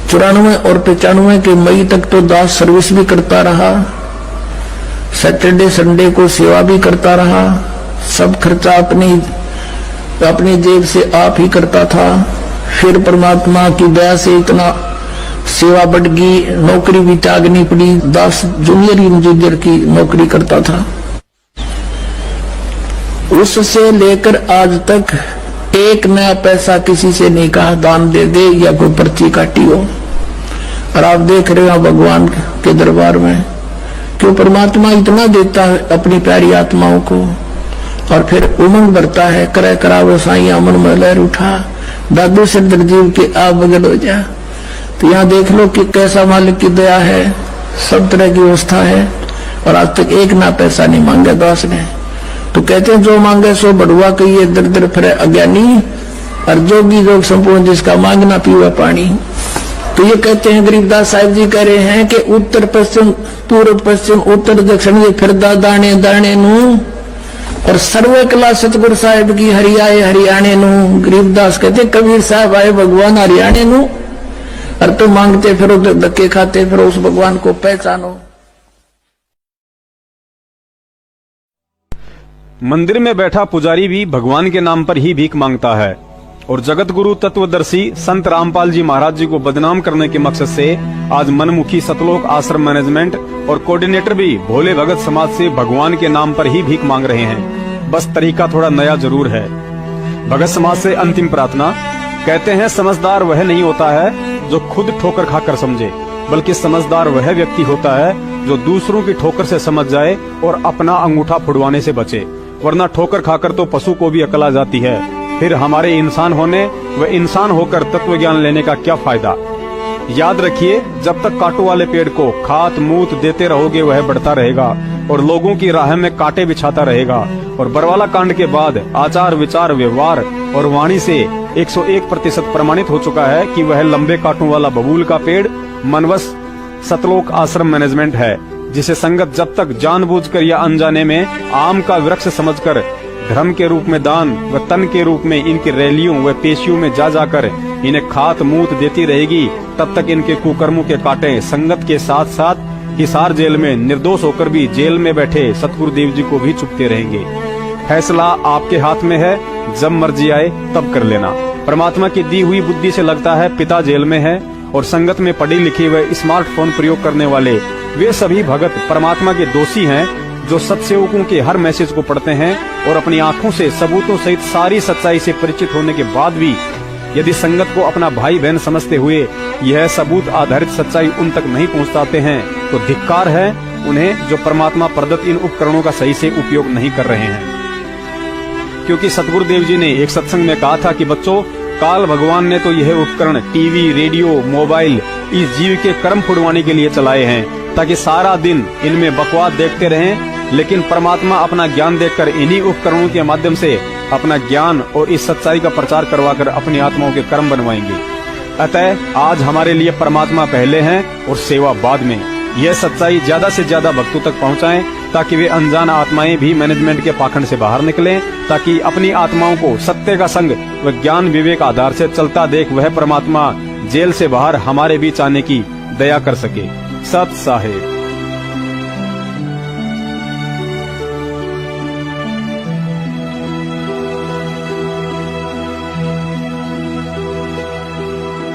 Speaker 15: 94 और 95 के मई तक तो दास सर्विस भी करता रहा, सैटरडे संडे को सेवा भी करता रहा, सब खर्चा अपनी जेब से आप ही करता था। फिर परमात्मा की दया से इतना सेवा बढ़ गई, नौकरी भी त्यागनी पड़ी। दास जूनियर इंजीनियर की नौकरी करता था। उससे लेकर आज तक एक नया पैसा किसी से नहीं कहा दान दे दे या कोई पर्ची काटी हो। और आप देख रहे हो भगवान के दरबार में क्यों परमात्मा इतना देता है अपनी प्यारी आत्माओं को, और फिर उमंग बढ़ता है, करे करावो साईं मन में लहर उठा, दादू से दरजीव के आप बगल हो जा। तो यहाँ देख लो कि कैसा मालिक की दया है, सब तरह की व्यवस्था है। और आज तक एक ना पैसा नहीं मांगा दास ने। तो कहते हैं जो मांगे सो बढ़ुआ कहिए, दर दर फिर अज्ञानी, और जोगी जोग संपूर्ण जिसका मांगना पीवा पानी। तो ये कहते हैं गरीबदास साहिब जी कह रहे हैं कि उत्तर पश्चिम पूर्व पश्चिम उत्तर दक्षिण फिरदा दाने दाने नू, और सर्वे कला सतगुरु साहिब की हरियाए हरियाणे नू। गरीबदास कहते कबीर साहब आए भगवान हरियाणे नू, और तो मांगते फिरो धक्के खाते फिरो उस भगवान को पहचानो।
Speaker 2: मंदिर में बैठा पुजारी भी भगवान के नाम पर ही भीख मांगता है, और जगत गुरु तत्वदर्शी संत रामपाल जी महाराज जी को बदनाम करने के मकसद से आज मनमुखी सतलोक आश्रम मैनेजमेंट और कोऑर्डिनेटर भी भोले भगत समाज से भगवान के नाम पर ही भीख मांग रहे हैं। बस तरीका थोड़ा नया जरूर है। भगत समाज से अंतिम प्रार्थना। कहते हैं समझदार वह नहीं होता है जो खुद ठोकर खाकर समझे, बल्कि समझदार वह व्यक्ति होता है जो दूसरों की ठोकर से समझ जाए और अपना अंगूठा फुड़वाने से बचे। वरना ठोकर खाकर तो पशु को भी अकल आ जाती है। फिर हमारे इंसान होने व इंसान होकर तत्व ज्ञान लेने का क्या फायदा। याद रखिए, जब तक कांटों वाले पेड़ को खात मूत देते रहोगे वह बढ़ता रहेगा और लोगों की राह में कांटे बिछाता रहेगा। और बरवाला कांड के बाद आचार विचार व्यवहार और वाणी से 101% प्रमाणित हो चुका है कि वह लंबे कांटों वाला बबूल का पेड़ मनवस सतलोक आश्रम मैनेजमेंट है, जिसे संगत जब तक जानबूझकर या अनजाने में आम का वृक्ष समझकर धर्म के रूप में दान व तन के रूप में इनकी रैलियों व पेशियों में जा जाकर इन्हें खात मूत देती रहेगी, तब तक इनके कुकर्मों के कांटे संगत के साथ साथ हिसार जेल में निर्दोष होकर भी जेल में बैठे सतगुरुदेव जी को भी चुपते रहेंगे। फैसला आपके हाथ में है, जब मर्जी आए तब कर लेना। परमात्मा की दी हुई बुद्धि से लगता है पिता जेल में है, और संगत में पढ़ी लिखी व स्मार्टफोन प्रयोग करने वाले वे सभी भगत परमात्मा के दोषी हैं, जो सत्सेवकों के हर मैसेज को पढ़ते हैं और अपनी आंखों से सबूतों सहित सारी सच्चाई से परिचित होने के बाद भी यदि संगत को अपना भाई बहन समझते हुए यह सबूत आधारित सच्चाई उन तक नहीं पहुंचाते हैं, तो धिक्कार है उन्हें जो परमात्मा प्रदत्त इन उपकरणों का सही से उपयोग नहीं कर रहे हैं। क्योंकि सतगुरुदेव जी ने एक सत्संग में कहा था कि बच्चों, काल भगवान ने तो यह उपकरण टीवी, रेडियो, मोबाइल इस जीव के कर्म फुड़वाने के लिए चलाए हैं, ताकि सारा दिन इनमें बकवास देखते रहें। लेकिन परमात्मा अपना ज्ञान देकर इन्हीं उपकरणों के माध्यम से अपना ज्ञान और इस सच्चाई का प्रचार करवाकर अपनी आत्माओं के कर्म बनवाएंगे। अतः आज हमारे लिए परमात्मा पहले हैं और सेवा बाद में। यह सच्चाई ज्यादा से ज्यादा भक्तों तक पहुंचाएं, ताकि वे अनजान आत्माएं भी मैनेजमेंट के पाखंड से बाहर निकलें, ताकि अपनी आत्माओं को सत्य का संग व ज्ञान विवेक आधार से चलता देख वह परमात्मा जेल से बाहर हमारे बीच आने की दया कर सके। सत साहेब।